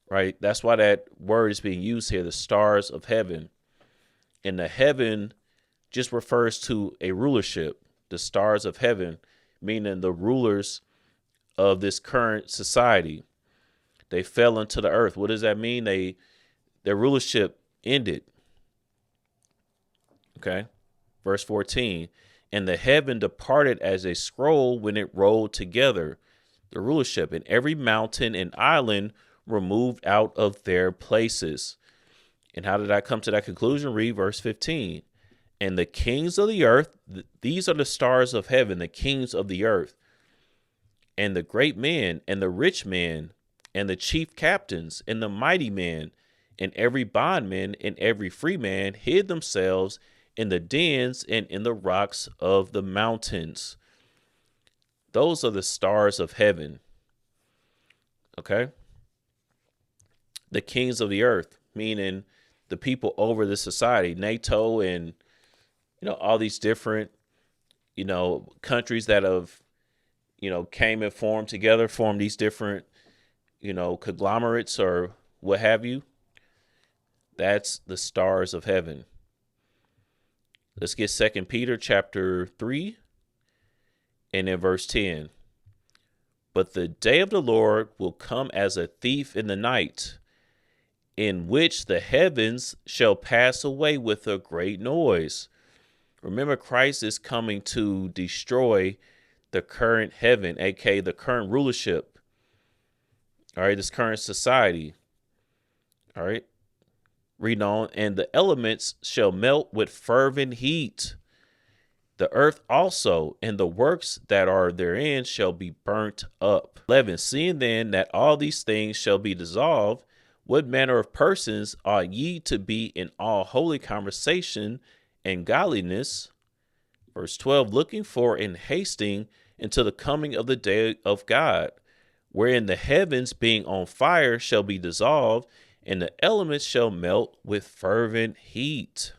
right? That's why that word is being used here, the stars of heaven. And the heaven just refers to a rulership, the stars of heaven, meaning the rulers of this current society. They fell into the earth. What does that mean? Their rulership ended. Okay. Verse 14. And the heaven departed as a scroll when it rolled together. The rulership, and every mountain and island were moved out of their places. And how did I come to that conclusion? Read verse 15. And the kings of the earth, these are the stars of heaven, the kings of the earth, and the great men, and the rich men, and the chief captains, and the mighty men, and every bondman, and every free man hid themselves in the dens and in the rocks of the mountains. Those are the stars of heaven. Okay. The kings of the earth, meaning the people over the society, NATO, and, all these different, countries that have, came and formed together, formed these different, conglomerates or what have you. That's the stars of heaven. Let's get 2 Peter chapter 3 and in verse 10. But the day of the Lord will come as a thief in the night, in which the heavens shall pass away with a great noise. Remember, Christ is coming to destroy the current heaven, aka the current rulership. All right, this current society. All right. Read on. And the elements shall melt with fervent heat. The earth also and the works that are therein shall be burnt up. 11. Seeing then that all these things shall be dissolved, what manner of persons ought ye to be in all holy conversation and godliness? Verse 12. Looking for and hasting until the coming of the day of God, wherein the heavens being on fire shall be dissolved, and the elements shall melt with fervent heat.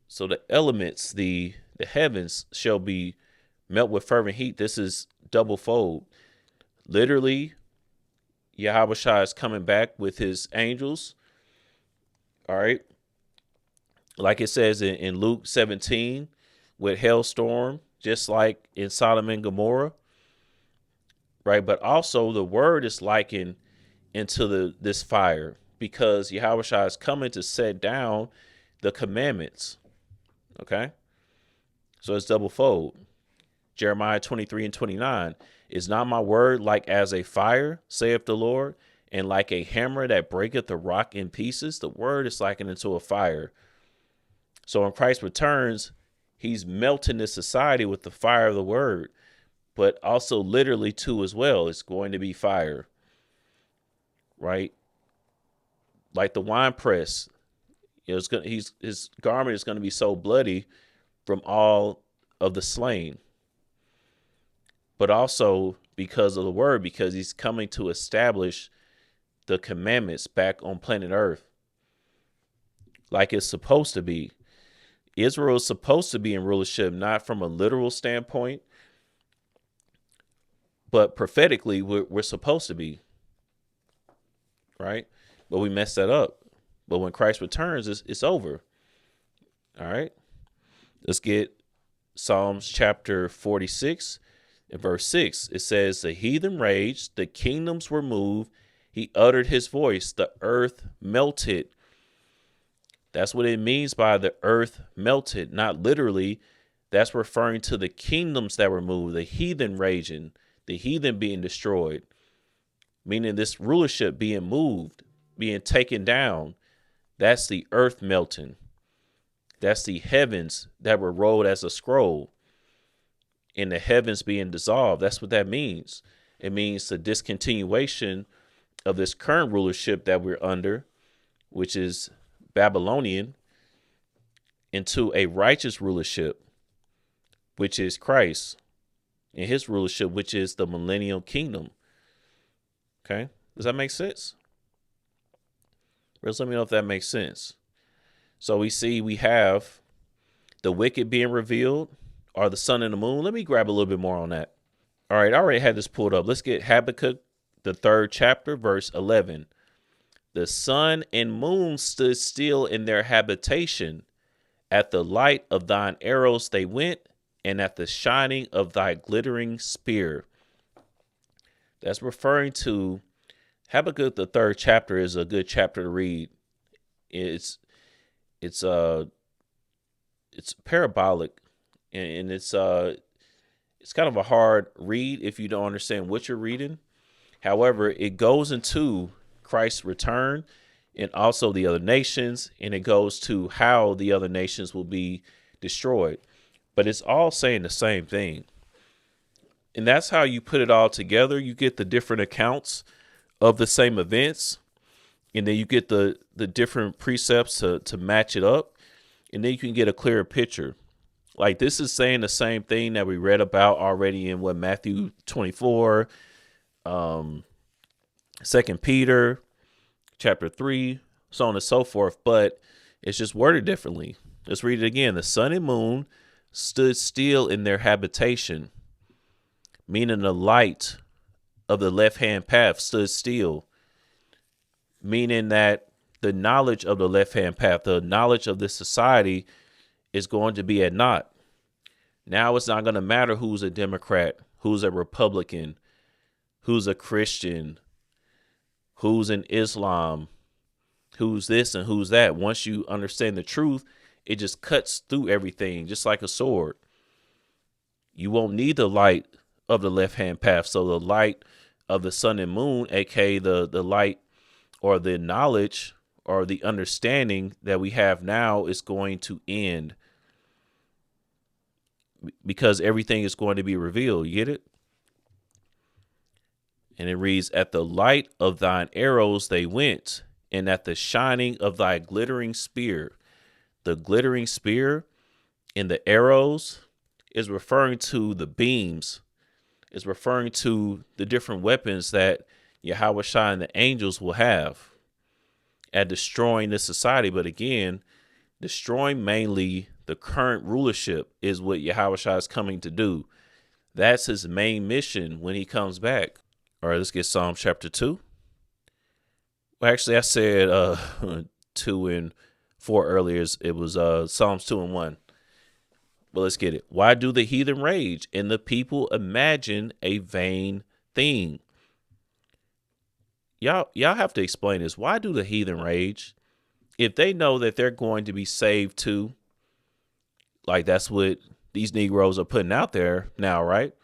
So the elements, the heavens shall be melt with fervent heat. This is double fold. Literally, Yahweh Shai is coming back with his angels. All right. Like it says in Luke 17 with hailstorm, just like in Sodom and Gomorrah. Right. But also the word is likened into this fire, because Yahweh Shai is coming to set down the commandments. Okay. So it's double fold. Jeremiah 23 and 29. Is not my word like as a fire, saith the Lord, and like a hammer that breaketh the rock in pieces? The word is likened into a fire. So when Christ returns, he's melting this society with the fire of the word, but also literally too as well. It's going to be fire, right? Like the wine press, his garment is going to be so bloody from all of the slain, but also because of the word, because he's coming to establish the commandments back on planet Earth like it's supposed to be. Israel is supposed to be in rulership, not from a literal standpoint, but prophetically, we're supposed to be, right? But we messed that up. But when Christ returns, it's over. All right. Let's get Psalms chapter 46 and verse 6. It says, the heathen raged, the kingdoms were moved. He uttered his voice, the earth melted. That's what it means by the earth melted. Not literally. That's referring to the kingdoms that were moved, the heathen raging, the heathen being destroyed, meaning this rulership being moved, being taken down. That's the earth melting. That's the heavens that were rolled as a scroll and the heavens being dissolved. That's what that means. It means the discontinuation of this current rulership that we're under, which is Babylonian, into a righteous rulership, which is Christ, and his rulership, which is the millennial kingdom. Okay. Does that make sense? Let me know if that makes sense. So we have the wicked being revealed, or the sun and the moon. Let me grab a little bit more on that. All right. I already had this pulled up. Let's get Habakkuk, the 3rd chapter, verse 11. The sun and moon stood still in their habitation. At the light of thine arrows they went, and at the shining of thy glittering spear. That's referring to Habakkuk, the 3rd chapter is a good chapter to read. It's parabolic, and it's kind of a hard read if you don't understand what you're reading. However, it goes into Christ's return and also the other nations, and it goes to how the other nations will be destroyed. But it's all saying the same thing. And that's how you put it all together. You get the different accounts of the same events, and then you get the different precepts to match it up, and then you can get a clearer picture. Like this is saying the same thing that we read about already in Matthew 24, 2 Peter chapter 3, so on and so forth, but it's just worded differently. Let's read it again. The sun and moon stood still in their habitation, meaning the light of the left-hand path stood still, meaning that the knowledge of the left-hand path, the knowledge of this society is going to be at naught. Now it's not going to matter who's a Democrat, who's a Republican, who's a Christian, who's in Islam, who's this and who's that. Once you understand the truth, it just cuts through everything, just like a sword. You won't need the light of the left-hand path. So the light of the sun and moon, aka the light or the knowledge or the understanding that we have now, is going to end because everything is going to be revealed. You get it? And it reads, at the light of thine arrows they went, and at the shining of thy glittering spear. The glittering spear and the arrows is referring to the beams, is referring to the different weapons that Yahweh Shai and the angels will have at destroying this society. But again, destroying mainly the current rulership is what Yahweh Shai is coming to do. That's his main mission when he comes back. All right, let's get Psalm chapter 2. Well, actually, I said 2 and 4 earlier. It was Psalms 2 and 1. But let's get it. Why do the heathen rage and the people imagine a vain thing? Y'all have to explain this. Why do the heathen rage? If they know that they're going to be saved too, like that's what these Negroes are putting out there now, right?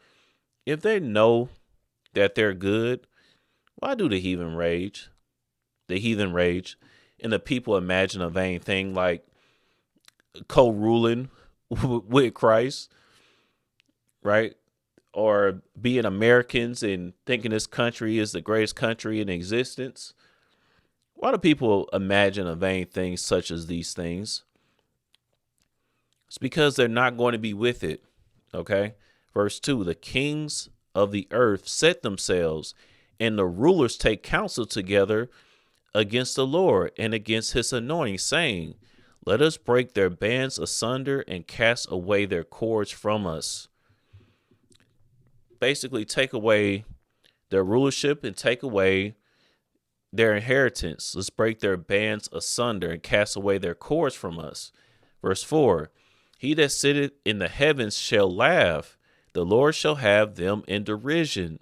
If they know that they're good, why do the heathen rage? The heathen rage and the people imagine a vain thing. Like co-ruling with Christ, right? Or being Americans and thinking this country is the greatest country in existence. Why do people imagine a vain things such as these things? It's because they're not going to be with it. Okay. Verse 2, the kings of the earth set themselves, and the rulers take counsel together against the Lord and against his anointing, saying, let us break their bands asunder and cast away their cords from us. Basically, take away their rulership and take away their inheritance. Let's break their bands asunder and cast away their cords from us. Verse 4, he that sitteth in the heavens shall laugh. The Lord shall have them in derision.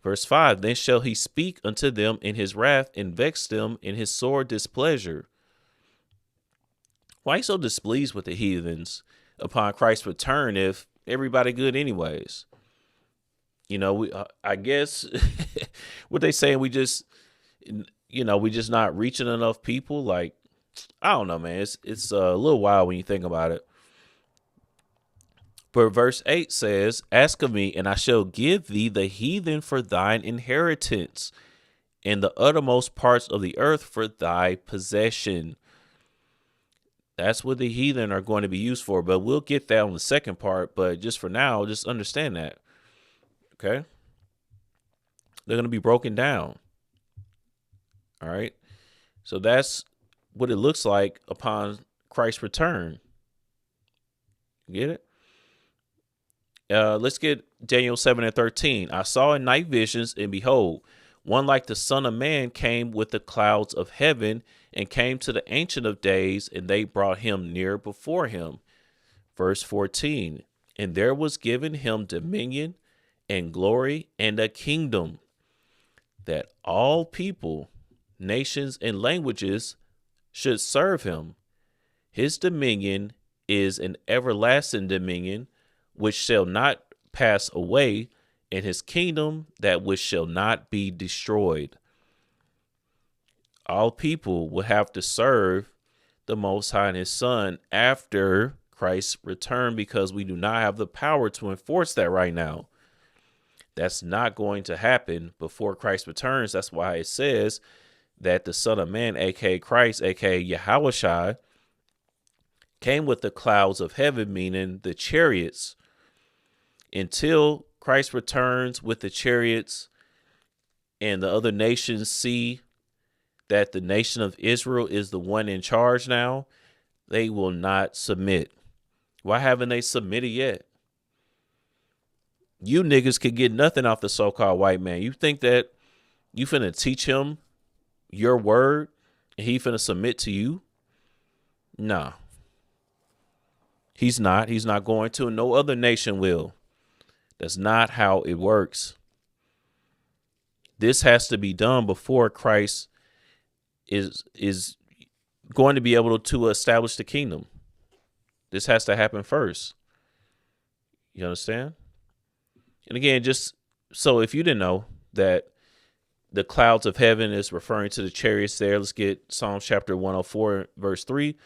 Verse 5, then shall he speak unto them in his wrath and vex them in his sore displeasure. Why are you so displeased with the heathens upon Christ's return if everybody good anyways? You know, I guess what they saying, we just not reaching enough people. Like, I don't know, man. It's a little wild when you think about it. But verse 8 says, ask of me, and I shall give thee the heathen for thine inheritance, and the uttermost parts of the earth for thy possession. That's what the heathen are going to be used for. But we'll get that on the second part. But just for now, just understand that. Okay? They're going to be broken down. All right? So that's what it looks like upon Christ's return. Get it? Let's get Daniel 7:13. I saw in night visions, and behold, one like the Son of Man came with the clouds of heaven and came to the Ancient of Days, and they brought him near before him. Verse 14. And there was given him dominion and glory and a kingdom, that all people, nations, and languages should serve him. His dominion is an everlasting dominion, which shall not pass away, and his kingdom that which shall not be destroyed. All people will have to serve the Most High and his Son after Christ's return, because we do not have the power to enforce that right now. That's not going to happen before Christ returns. That's why it says that the Son of Man, aka Christ, aka Yahushua, came with the clouds of heaven, meaning the chariots. Until Christ returns with the chariots and the other nations see that the nation of Israel is the one in charge now, they will not submit. Why haven't they submitted yet? You niggas could get nothing off the so-called white man. You think that you finna teach him your word and he finna submit to you? Nah. He's not. He's not going to, and no other nation will. That's not how it works. This has to be done before Christ is going to be able to establish the kingdom. This has to happen first. You understand? And again, just so if you didn't know that the clouds of heaven is referring to the chariots there, let's get Psalms chapter 104, verse 3.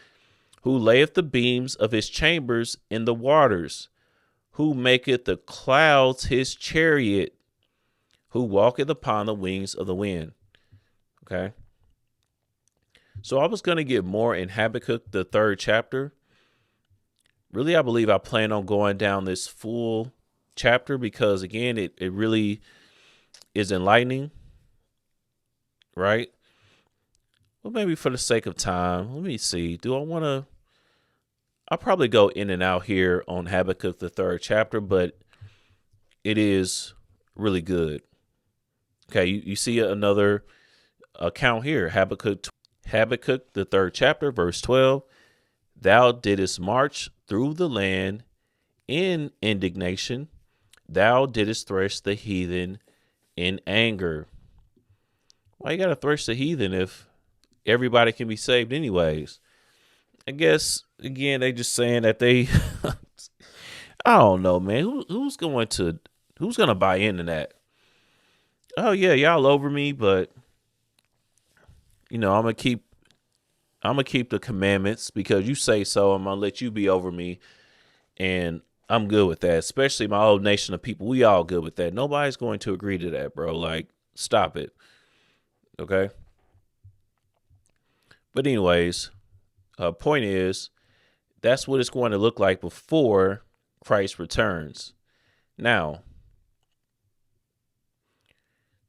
Who layeth the beams of his chambers in the waters, who maketh the clouds his chariot, who walketh upon the wings of the wind. Okay. So I was going to get more in Habakkuk, the 3rd chapter. Really, I believe I plan on going down this full chapter because, again, it really is enlightening. Right. Well, maybe for the sake of time, let me see. Do I want to? I'll probably go in and out here on Habakkuk, the 3rd chapter, but it is really good. Okay, you see another account here. Habakkuk, the 3rd chapter, verse 12. Thou didst march through the land in indignation. Thou didst thresh the heathen in anger. Why you got to thresh the heathen if everybody can be saved anyways? I guess, again, they just saying that they, I don't know, man. Who's going to buy into that? Oh, yeah, y'all over me, but, I'm going I'm going to keep the commandments because you say so. I'm going to let you be over me. And I'm good with that, especially my old nation of people. We all good with that. Nobody's going to agree to that, bro. Like, stop it. Okay. But anyways, point is, that's what it's going to look like before Christ returns. Now,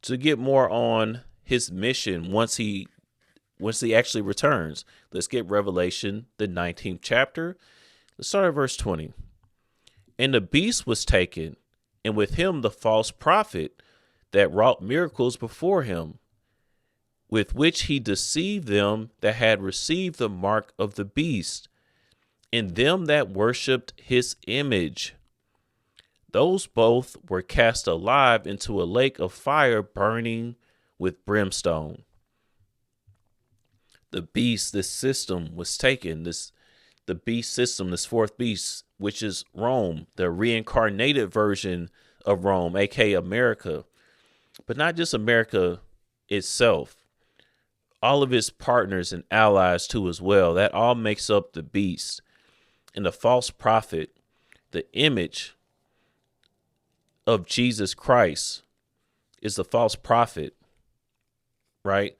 to get more on his mission once he actually returns, let's get Revelation, the 19th chapter. Let's start at verse 20. And the beast was taken, and with him the false prophet that wrought miracles before him, with which he deceived them that had received the mark of the beast, and them that worshipped his image. Those both were cast alive into a lake of fire burning with brimstone. The beast, this system was taken, the beast system, this fourth beast, which is Rome, the reincarnated version of Rome, aka America, but not just America itself, all of its partners and allies too as well. That all makes up the beast. And the false prophet, the image of Jesus Christ, is the false prophet, right?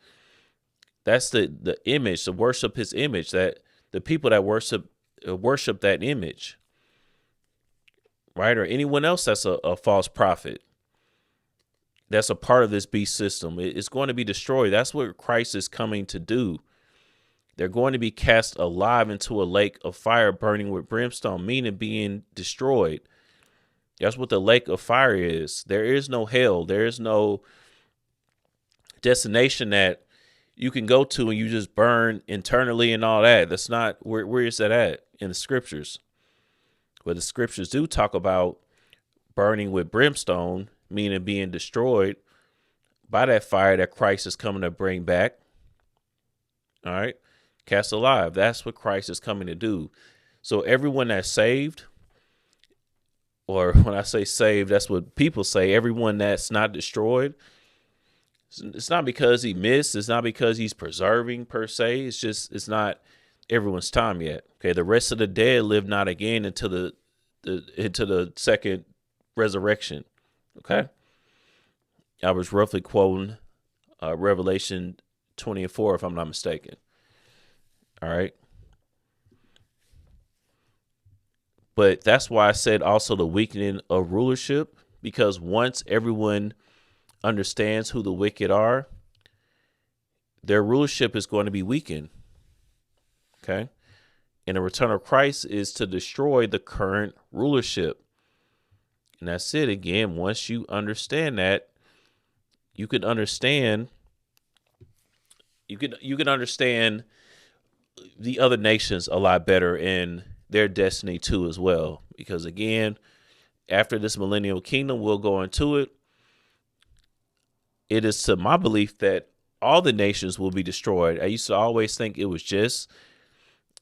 That's the image, to worship his image, that the people that worship that image, right? Or anyone else that's a false prophet, that's a part of this beast system. It's going to be destroyed. That's what Christ is coming to do. They're going to be cast alive into a lake of fire burning with brimstone, meaning being destroyed. That's what the lake of fire is. There is no hell. There is no destination that you can go to and you just burn internally and all that. That's not where is that at in the scriptures? But the scriptures do talk about burning with brimstone, meaning being destroyed by that fire that Christ is coming to bring back. All right. Cast alive. That's what Christ is coming to do. So everyone that's saved, or when I say saved, that's what people say. Everyone that's not destroyed, it's not because he missed. It's not because he's preserving per se. It's just, it's not everyone's time yet. Okay. The rest of the dead live not again until into the second resurrection. Okay. I was roughly quoting Revelation 20:4, if I'm not mistaken. All right. But that's why I said also the weakening of rulership, because once everyone understands who the wicked are, their rulership is going to be weakened. Okay. And the return of Christ is to destroy the current rulership. And that's it. Again, once you understand that, you can understand the other nations a lot better in their destiny too as well. Because again, after this millennial kingdom, we'll go into it. It is to my belief that all the nations will be destroyed. I used to always think it was just,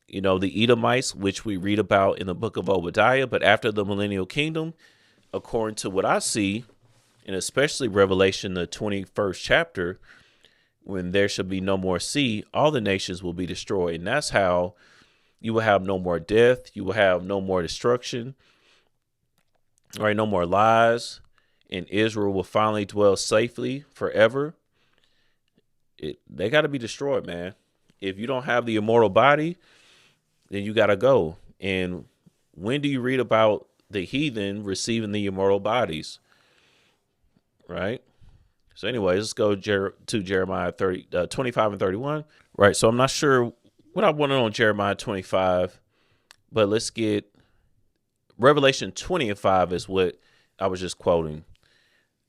the Edomites, which we read about in the book of Obadiah. But after the millennial kingdom, according to what I see, and especially Revelation, the 21st chapter, when there shall be no more sea, all the nations will be destroyed. And that's how you will have no more death. You will have no more destruction. All right, no more lies. And Israel will finally dwell safely forever. They got to be destroyed, man. If you don't have the immortal body, then you got to go. And when do you read about the heathen receiving the immortal bodies? Right. So anyways, let's go to Jeremiah 25 and 31. Right. So I'm not sure what I wanted on Jeremiah 25, but let's get Revelation 20 and 5 is what I was just quoting.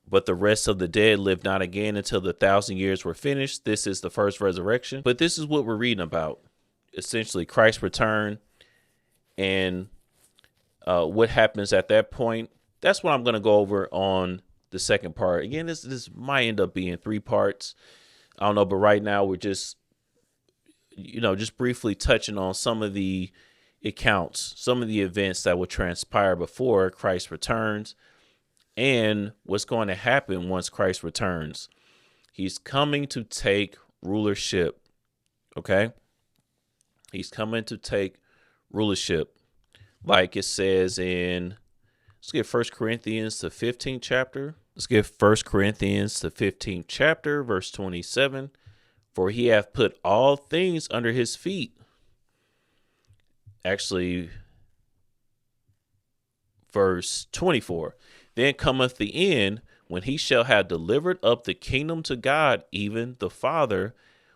But the rest of the dead lived not again until the 1,000 years were finished. This is the first resurrection. But this is what we're reading about. Essentially, Christ's return and what happens at that point. That's what I'm going to go over on the second part. Again, this might end up being 3 parts. I don't know, but right now we're just, just briefly touching on some of the accounts, some of the events that will transpire before Christ returns and what's going to happen once Christ returns. He's coming to take rulership. Okay. He's coming to take rulership, like it says in, let's get 1 Corinthians, the 15th chapter. Let's get 1 Corinthians, the 15th chapter, verse 27. For he hath put all things under his feet. Actually, verse 24. Then cometh the end, when he shall have delivered up the kingdom to God, even the Father,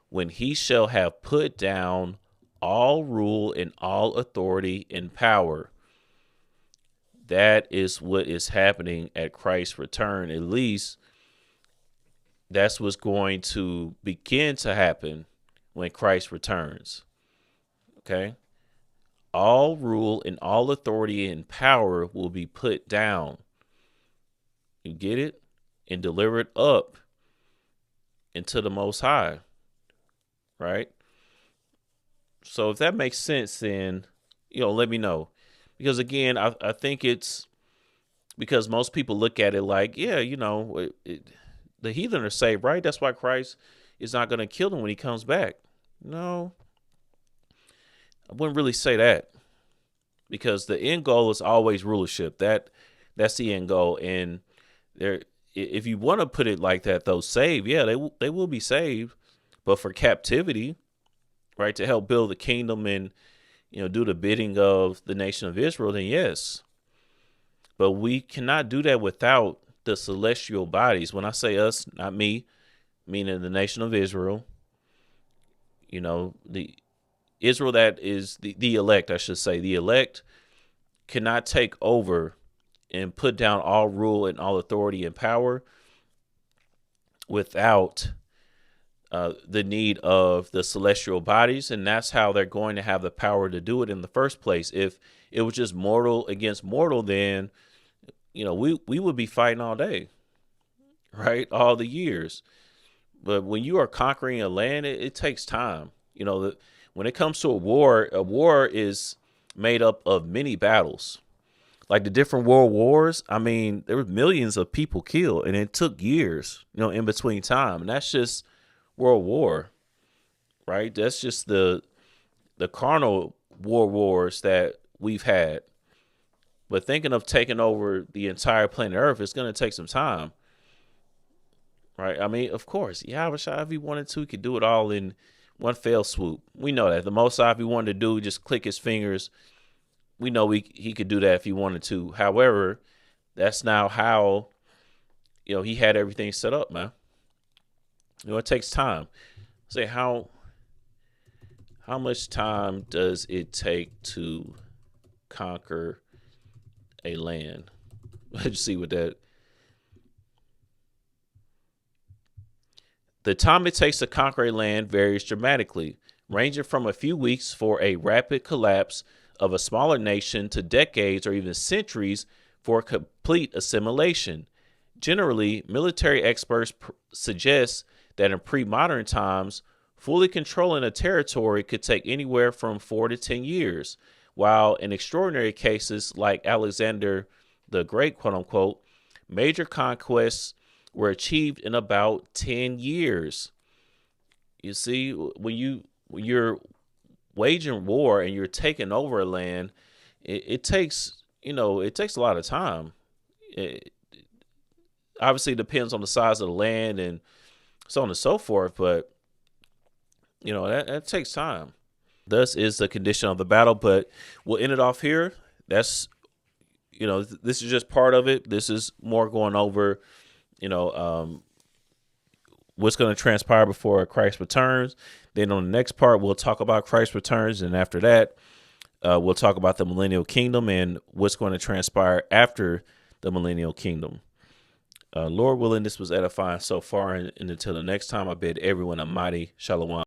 when he shall have put down all rule and all authority and power. That is what is happening at Christ's return. At least that's what's going to begin to happen when Christ returns. Okay? All rule and all authority and power will be put down. You get it? And delivered up into the Most High. Right? So if that makes sense, then, let me know. Because again, I think it's because most people look at it like, the heathen are saved, right? That's why Christ is not going to kill them when he comes back. No, I wouldn't really say that, because the end goal is always rulership. That's the end goal. And if you want to put it like that, though, saved, yeah, they will be saved, but for captivity, right, to help build the kingdom and do the bidding of the nation of Israel, then yes. But we cannot do that without the celestial bodies. When I say us, not me, meaning the nation of Israel, the Israel that is the elect, I should say. The elect cannot take over and put down all rule and all authority and power without the need of the celestial bodies, and that's how they're going to have the power to do it in the first place. If it was just mortal against mortal, then we would be fighting all day, right? All the years. But when you are conquering a land, it takes time. When it comes to a war is made up of many battles. Like the different world wars, I mean, there were millions of people killed, and it took years, in between time, and that's just World War, right? That's just the carnal wars that we've had. But thinking of taking over the entire planet Earth, it's going to take some time, right? I mean, of course, Yahweh Shai, if he wanted to, he could do it all in one fell swoop. We know that. The Most High, if he wanted to do, just click his fingers. We know he could do that if he wanted to. However, that's now how, he had everything set up, man. It takes time. Say how much time does it take to conquer a land? Let's see what that. The time it takes to conquer a land varies dramatically, ranging from a few weeks for a rapid collapse of a smaller nation to decades or even centuries for complete assimilation. Generally, military experts suggest that in pre-modern times, fully controlling a territory could take anywhere from 4 to 10 years, while in extraordinary cases like Alexander the Great, quote unquote, major conquests were achieved in about 10 years. You see, when you're waging war and you're taking over a land, it takes a lot of time. It obviously depends on the size of the land and so on and so forth, but that takes time. Thus is the condition of the battle, but we'll end it off here. That's this is just part of it. This is more going over what's going to transpire before Christ returns. Then on the next part, we'll talk about Christ returns, and after that, we'll talk about the millennial kingdom and what's going to transpire after the millennial kingdom. Lord willing, this was edifying so far, and until the next time, I bid everyone a mighty shalom.